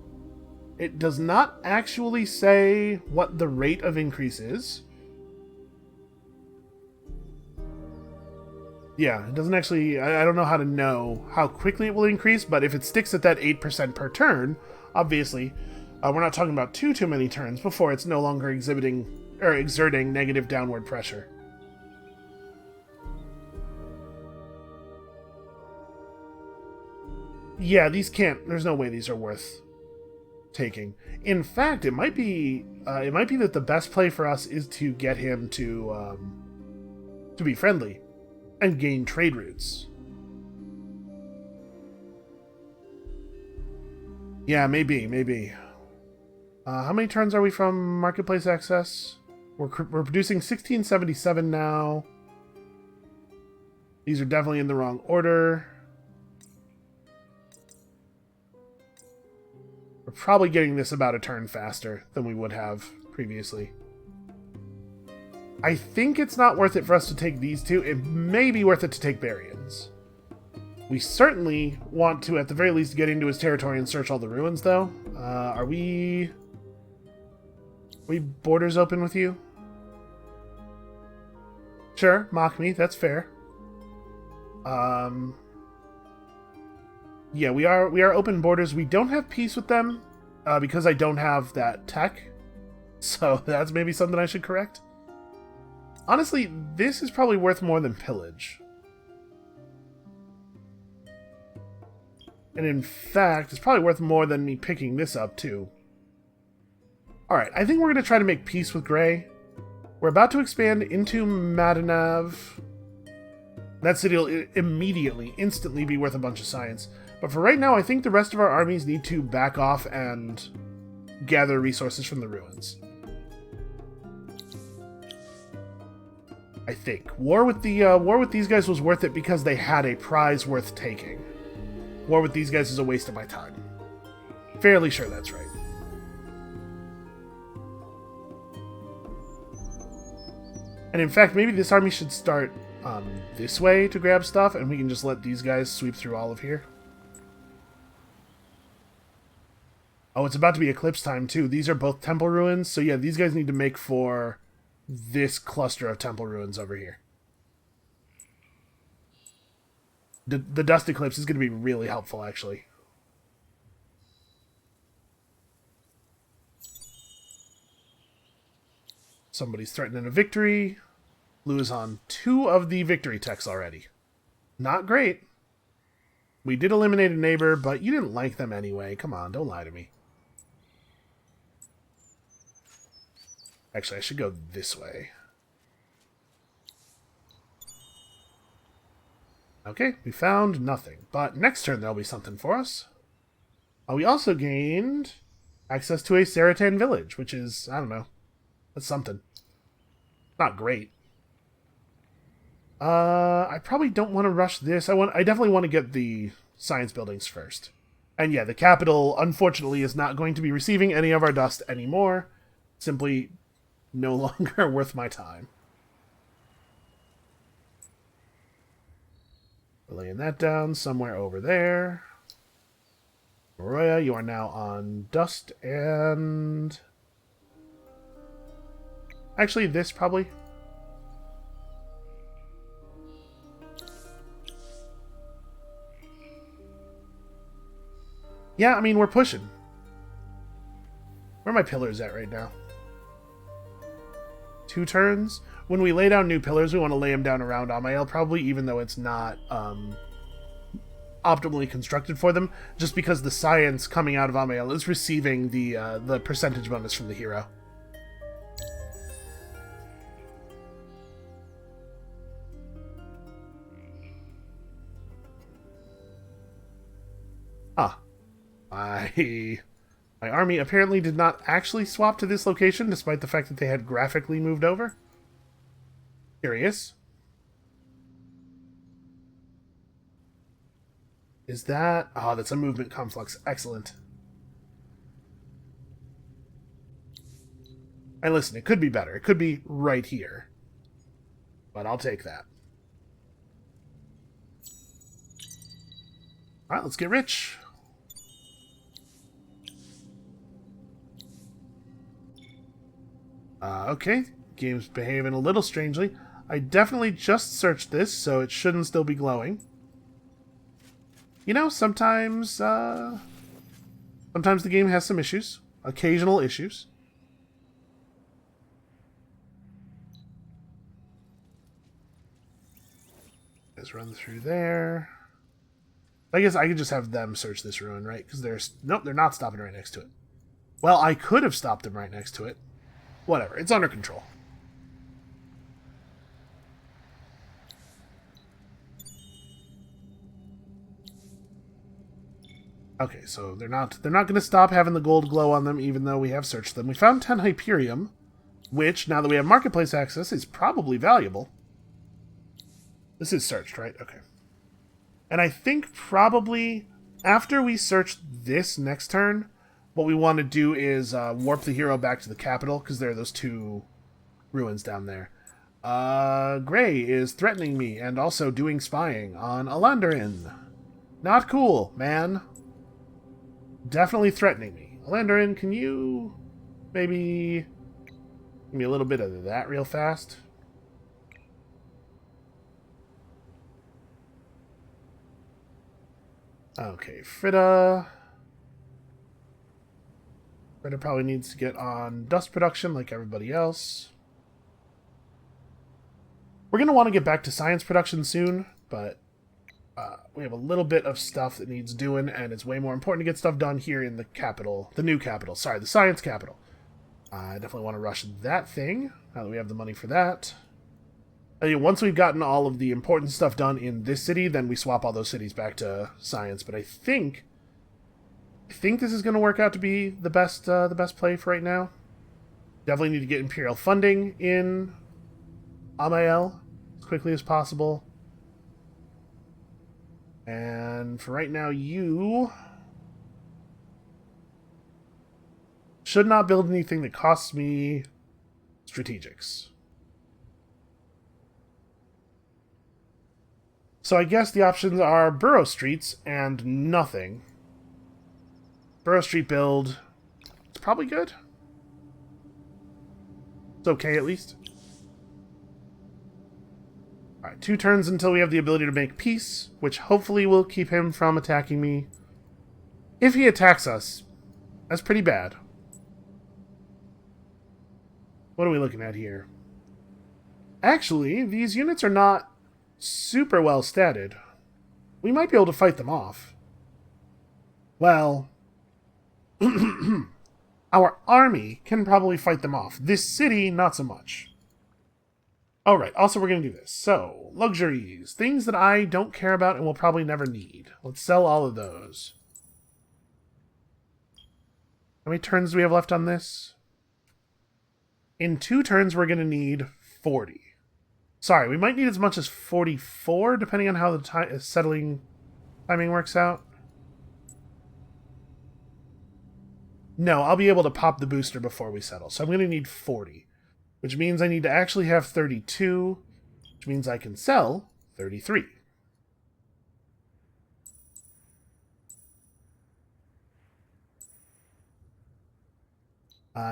It does not actually say what the rate of increase is. Yeah, it doesn't actually... I don't know how to know how quickly it will increase, but if it sticks at that 8% per turn, obviously, we're not talking about too many turns before it's no longer exerting negative downward pressure. Yeah, these can't... There's no way these are worth taking. In fact, it might be that the best play for us is to get him to be friendly and gain trade routes. Yeah, maybe. How many turns are we from Marketplace Access? We're producing 1677 now. These are definitely in the wrong order. We're probably getting this about a turn faster than we would have previously. I think it's not worth it for us to take these two. It may be worth it to take Barians. We certainly want to, at the very least, get into his territory and search all the ruins, though. Are we borders open with you? Sure, mock me. That's fair. Yeah, we are open borders. We don't have peace with them because I don't have that tech. So that's maybe something I should correct. Honestly, this is probably worth more than pillage. And in fact, it's probably worth more than me picking this up, too. Alright, I think we're going to try to make peace with Grey. We're about to expand into Madanav. That city will instantly be worth a bunch of science. But for right now, I think the rest of our armies need to back off and gather resources from the ruins. I think. War with these guys was worth it because they had a prize worth taking. War with these guys is a waste of my time. Fairly sure that's right. And in fact, maybe this army should start this way to grab stuff, and we can just let these guys sweep through all of here. Oh, it's about to be eclipse time, too. These are both temple ruins, so yeah, these guys need to make for this cluster of temple ruins over here. The dust eclipse is going to be really helpful, actually. Somebody's threatening a victory. Blue is on 2 of the victory techs already. Not great. We did eliminate a neighbor, but you didn't like them anyway. Come on, don't lie to me. Actually, I should go this way. Okay, we found nothing. But next turn there'll be something for us. We also gained access to a Saratan village, which is, I don't know, that's something. Not great. I probably don't want to rush this. I definitely want to get the science buildings first. And yeah, the capital, unfortunately, is not going to be receiving any of our dust anymore. Simply no longer worth my time. We're laying that down somewhere over there. Maroya, you are now on dust and... Actually, this probably. Yeah, I mean, we're pushing. Where are my pillars at right now? 2 turns. When we lay down new pillars, we want to lay them down around Amael, probably, even though it's not optimally constructed for them, just because the science coming out of Amael is receiving the percentage bonus from the hero. Ah. My army apparently did not actually swap to this location, despite the fact that they had graphically moved over. Curious. Is that... Oh, that's a movement conflux. Excellent. And listen, it could be better. It could be right here. But I'll take that. Alright, let's get rich. Okay, game's behaving a little strangely. I definitely just searched this, so it shouldn't still be glowing. You know, sometimes the game has some issues. Occasional issues. Let's run through there. I guess I could just have them search this ruin, right? Because there's... Nope, they're not stopping right next to it. Well, I could have stopped them right next to it. Whatever, it's under control. Okay, so they're not going to stop having the gold glow on them, even though we have searched them. We found 10 Hyperium, which, now that we have marketplace access, is probably valuable. This is searched, right? Okay. And I think probably after we search this next turn, what we want to do is warp the hero back to the capital, because there are those 2 ruins down there. Gray is threatening me and also doing spying on Alandarin. Not cool, man. Definitely threatening me. Alandarin, can you maybe give me a little bit of that real fast? Okay, Frida probably needs to get on dust production like everybody else. We're going to want to get back to science production soon, but we have a little bit of stuff that needs doing, and it's way more important to get stuff done here in the capital. The new capital. Sorry, the science capital. I definitely want to rush that thing, now that we have the money for that. Once we've gotten all of the important stuff done in this city, then we swap all those cities back to science. But I think this is going to work out to be the best play for right now. Definitely need to get Imperial funding in Amael as quickly as possible. And for right now, you should not build anything that costs me strategics. So I guess the options are Burrow Streets and nothing. Burrow Street build, it's probably good. It's okay, at least. Alright, 2 turns until we have the ability to make peace, which hopefully will keep him from attacking me. If he attacks us, that's pretty bad. What are we looking at here? Actually, these units are not super well statted. We might be able to fight them off. Well, our army can probably fight them off. This city, not so much. Alright, also we're going to do this. So, luxuries. Things that I don't care about and will probably never need. Let's sell all of those. How many turns do we have left on this? In 2 turns, we're going to need 40. Sorry, we might need as much as 44, depending on how the settling timing works out. No, I'll be able to pop the booster before we settle. So I'm going to need 40, which means I need to actually have 32, which means I can sell 33.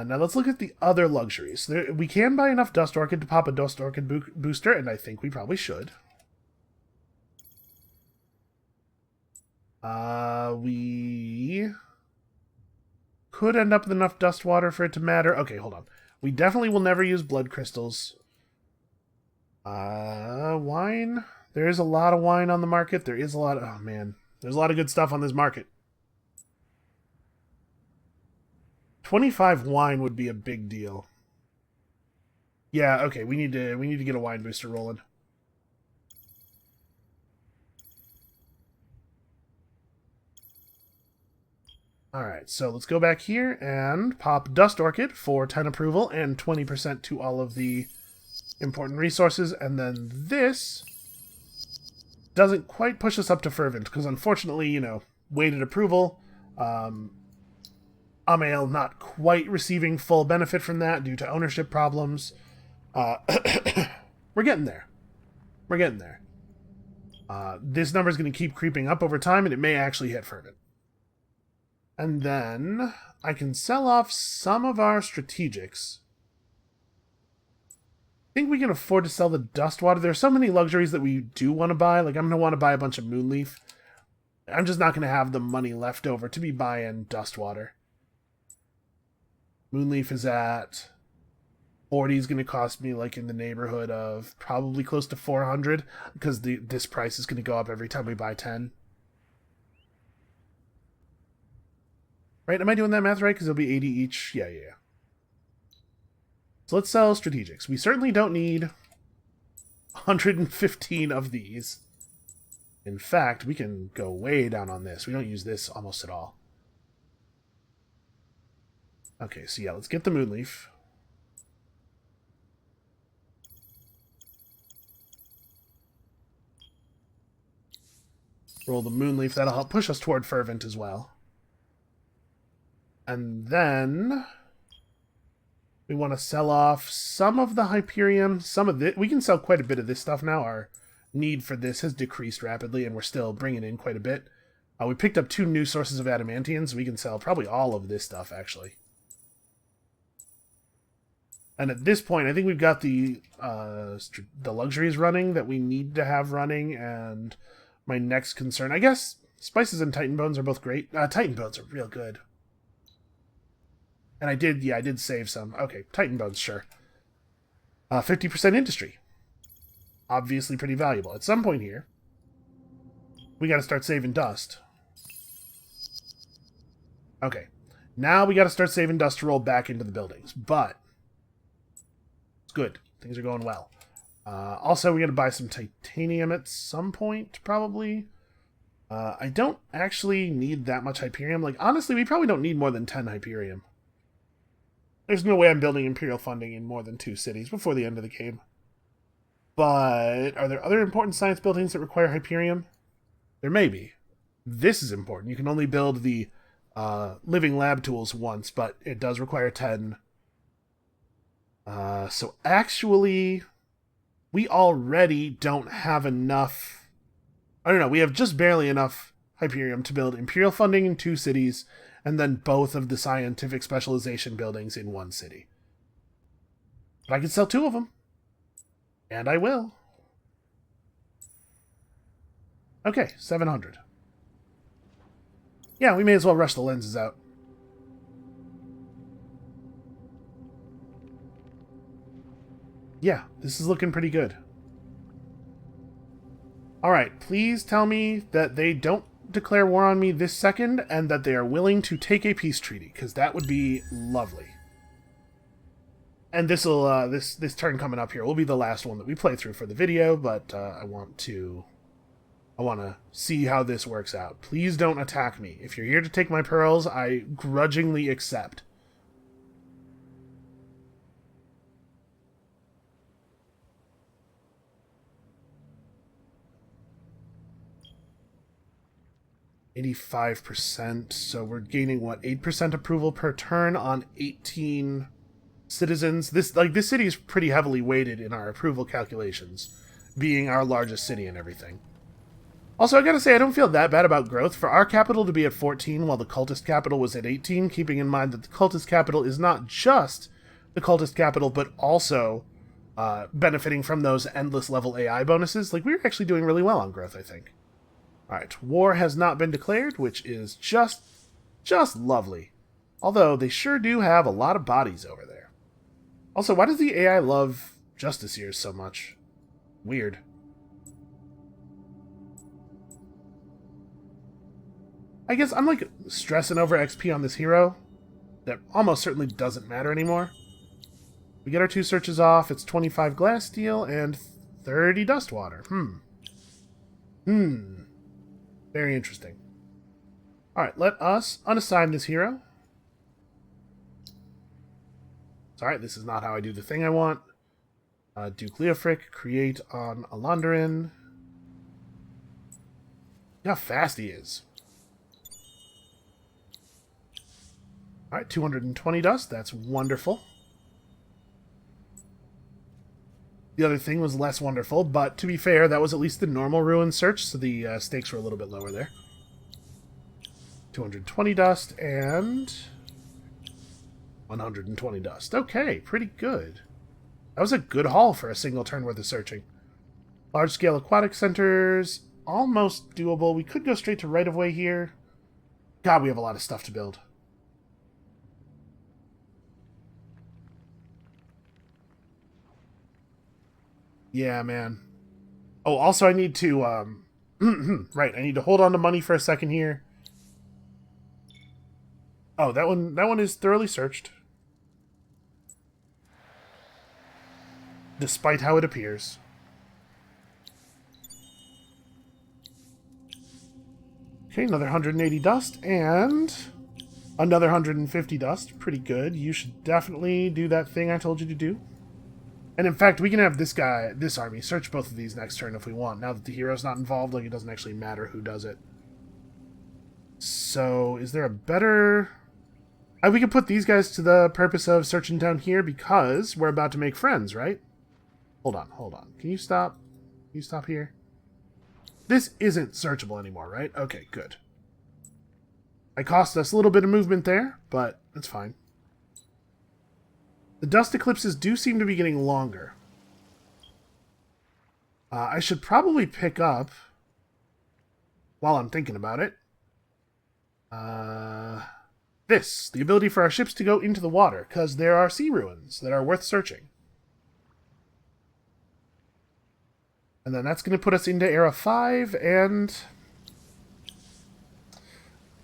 Now let's look at the other luxuries. We can buy enough Dust Orchid to pop a Dust Orchid booster, and I think we probably should. We could end up with enough Dust Water for it to matter. Okay, hold on. We definitely will never use Blood Crystals. Wine? There is a lot of wine on the market. There is a lot of... Oh, man. There's a lot of good stuff on this market. 25 wine would be a big deal. Yeah, okay, we need to get a wine booster rolling. Alright, so let's go back here and pop Dust Orchid for 10 approval and 20% to all of the important resources, and then this doesn't quite push us up to Fervent, because unfortunately, you know, weighted approval, Amael not quite receiving full benefit from that due to ownership problems. We're getting there. We're getting there. This number is going to keep creeping up over time, and it may actually hit Fervent. And then I can sell off some of our strategics. I think we can afford to sell the Dust Water. There are so many luxuries that we do want to buy. Like, I'm going to want to buy a bunch of Moonleaf. I'm just not going to have the money left over to be buying Dust Water. Moonleaf is at 40, is going to cost me like in the neighborhood of probably close to 400, because this price is going to go up every time we buy 10. Right? Am I doing that math right? Because it'll be 80 each. Yeah. So let's sell strategics. We certainly don't need 115 of these. In fact, we can go way down on this. We don't use this almost at all. Okay, so yeah, let's get the Moonleaf. Roll the Moonleaf. That'll help push us toward Fervent as well. And then we want to sell off some of the Hyperium. Some of it. We can sell quite a bit of this stuff now. Our need for this has decreased rapidly, and we're still bringing in quite a bit. We picked up 2 new sources of Adamantians. We can sell probably all of this stuff, actually. And at this point, I think we've got the luxuries running that we need to have running, and my next concern... I guess Spices and Titan Bones are both great. Titan Bones are real good. And I did save some. Okay, Titan Bones, sure. 50% industry. Obviously pretty valuable. At some point here, we got to start saving dust. Okay, now we got to start saving dust to roll back into the buildings. But it's good. Things are going well. Also, we got to buy some titanium at some point, probably. I don't actually need that much Hyperium. Like, honestly, we probably don't need more than 10 Hyperium. There's no way I'm building Imperial funding in more than 2 cities before the end of the game. But are there other important science buildings that require Hyperium? There may be. This is important. You can only build the living lab tools once, but it does require 10. So actually, we already don't have enough. I don't know. We have just barely enough Hyperium to build Imperial funding in 2 cities, and then both of the scientific specialization buildings in 1 city. But I can sell 2 of them. And I will. Okay, 700. Yeah, we may as well rush the lenses out. Yeah, this is looking pretty good. Alright, please tell me that they don't declare war on me this second, and that they are willing to take a peace treaty, because that would be lovely. And this'll this turn coming up here will be the last one that we play through for the video, but I want to see how this works out. Please don't attack me. If you're here to take my pearls, I grudgingly accept. %, so we're gaining what, 8% approval per turn on 18 citizens. This city is pretty heavily weighted in our approval calculations, being our largest city and everything. Also, I gotta say, I don't feel that bad about growth. For our capital to be at 14 while the cultist capital was at 18, keeping in mind that the cultist capital is not just the cultist capital, but also benefiting from those endless level AI bonuses. Like, we're actually doing really well on growth, I think. Alright, war has not been declared, which is just lovely. Although, they sure do have a lot of bodies over there. Also, why does the AI love Justiciars so much? Weird. I guess I'm, like, stressing over XP on this hero. That almost certainly doesn't matter anymore. We get our 2 searches off. It's 25 glass steel and 30 dust water. Very interesting. Alright, let us unassign this hero. Sorry, this is not how I do the thing I want. Duke Leofric, create on Alondarin. Look how fast he is. Alright, 220 dust. That's wonderful. The other thing was less wonderful, but to be fair, that was at least the normal ruin search, so the stakes were a little bit lower there. 220 dust and 120 dust. Okay, pretty good. That was a good haul for a single turn worth of searching. Large-scale aquatic centers, almost doable. We could go straight to right-of-way here. God, we have a lot of stuff to build. Yeah, man. Oh, also I need to, right, I need to hold on to money for a second here. Oh, that one is thoroughly searched. Despite how it appears. Okay, another 180 dust, and another 150 dust. Pretty good. You should definitely do that thing I told you to do. And in fact, we can have this army, search both of these next turn if we want. Now that the hero's not involved, like, it doesn't actually matter who does it. So, is there a better... we can put these guys to the purpose of searching down here because we're about to make friends, right? Hold on. Can you stop? Can you stop here? This isn't searchable anymore, right? Okay, good. It cost us a little bit of movement there, but it's fine. The dust eclipses do seem to be getting longer. I should probably pick up, while I'm thinking about it, this. The ability for our ships to go into the water, because there are sea ruins that are worth searching. And then that's going to put us into Era 5, and...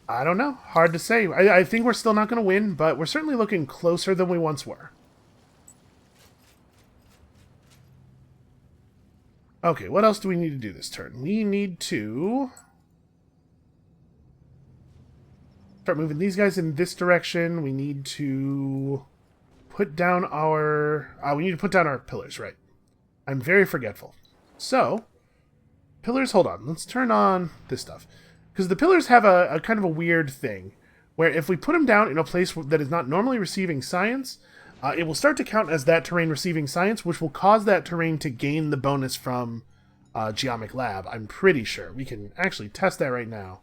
I don't know. Hard to say. I think we're still not going to win, but we're certainly looking closer than we once were. Okay, what else do we need to do this turn? We need to start moving these guys in this direction. We need to put down our... we need to put down our pillars, right. I'm very forgetful. So, pillars, hold on. Let's turn on this stuff. Because the pillars have a kind of a weird thing, where if we put them down in a place that is not normally receiving science, it will start to count as that terrain receiving science, which will cause that terrain to gain the bonus from Geomic Lab. I'm pretty sure. We can actually test that right now.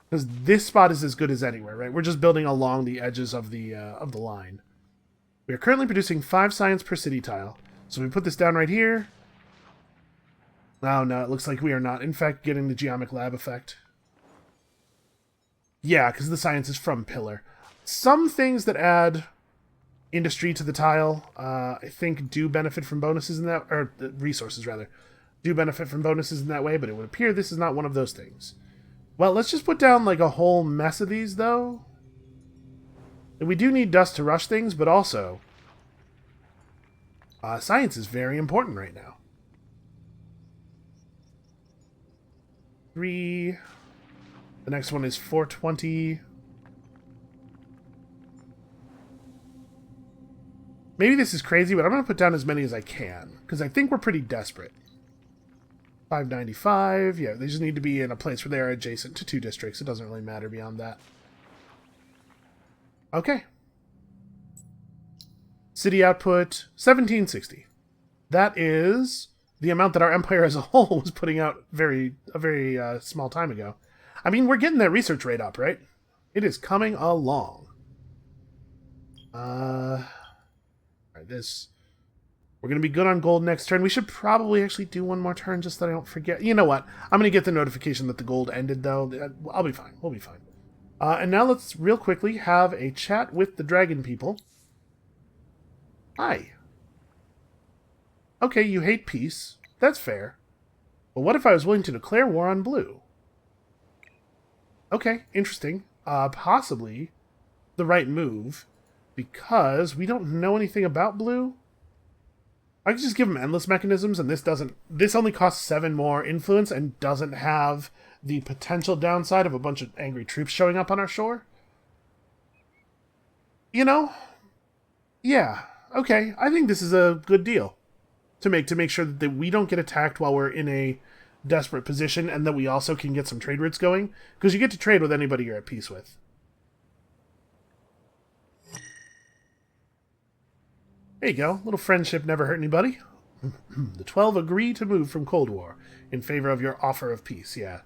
Because this spot is as good as anywhere, right? We're just building along the edges of the line. We are currently producing 5 science per city tile. So we put this down right here. Oh no, it looks like we are not, in fact, getting the Geomic Lab effect. Yeah, because the science is from pillar. Some things that add industry to the tile, I think, do benefit from bonuses in that, or resources rather, do benefit from bonuses in that way, but it would appear this is not one of those things. Well, let's just put down like a whole mess of these, though. And we do need dust to rush things, but also, science is very important right now. 3. The next one is 420. Maybe this is crazy, but I'm going to put down as many as I can, because I think we're pretty desperate. 595. Yeah, they just need to be in a place where they are adjacent to 2 districts. It doesn't really matter beyond that. Okay. City output, 1760. That is the amount that our empire as a whole was putting out a very small time ago. I mean, we're getting that research rate up, right? It is coming along. Alright, this... We're going to be good on gold next turn. We should probably actually do one more turn just so that I don't forget. You know what? I'm going to get the notification that the gold ended, though. I'll be fine. We'll be fine. And now let's real quickly have a chat with the dragon people. Hi. Okay, you hate peace. That's fair. But what if I was willing to declare war on blue? Okay, interesting. Possibly the right move, because we don't know anything about blue. I could just give them endless mechanisms, and this doesn't... This only costs 7 more influence and doesn't have the potential downside of a bunch of angry troops showing up on our shore. You know? Yeah, okay. I think this is a good deal to make sure that we don't get attacked while we're in a desperate position, and that we also can get some trade routes going, because you get to trade with anybody you're at peace with. There you go. Little friendship never hurt anybody. The 12 agree to move from Cold War in favor of your offer of peace. Yeah.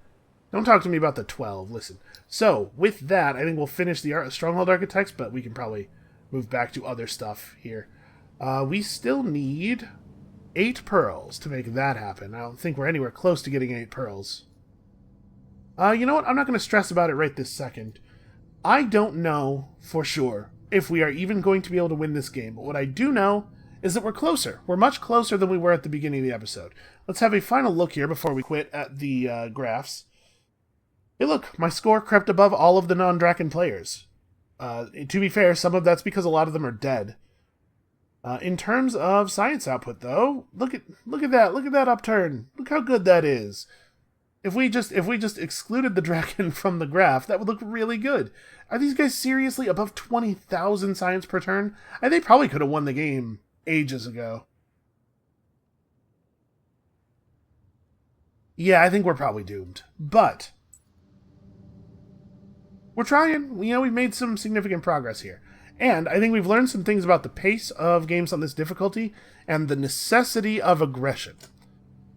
Don't talk to me about the 12. Listen. So, with that, I think we'll finish the Stronghold Architects, but we can probably move back to other stuff here. We still need 8 pearls to make that happen. I don't think we're anywhere close to getting 8 pearls. You know what? I'm not going to stress about it right this second. I don't know for sure if we are even going to be able to win this game. But what I do know is that we're closer. We're much closer than we were at the beginning of the episode. Let's have a final look here before we quit at the graphs. Hey look, my score crept above all of the non-Draken players. To be fair, some of that's because a lot of them are dead. In terms of science output, though, look at that upturn. Look how good that is. If we just excluded the dragon from the graph, that would look really good. Are these guys seriously above 20,000 science per turn? They probably could have won the game ages ago. Yeah, I think we're probably doomed. But we're trying. You know, we've made some significant progress here. And I think we've learned some things about the pace of games on this difficulty and the necessity of aggression.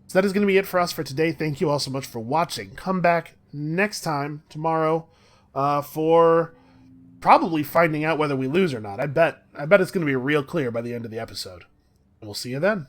So that is going to be it for us for today. Thank you all so much for watching. Come back next time, tomorrow, for probably finding out whether we lose or not. I bet it's going to be real clear by the end of the episode. We'll see you then.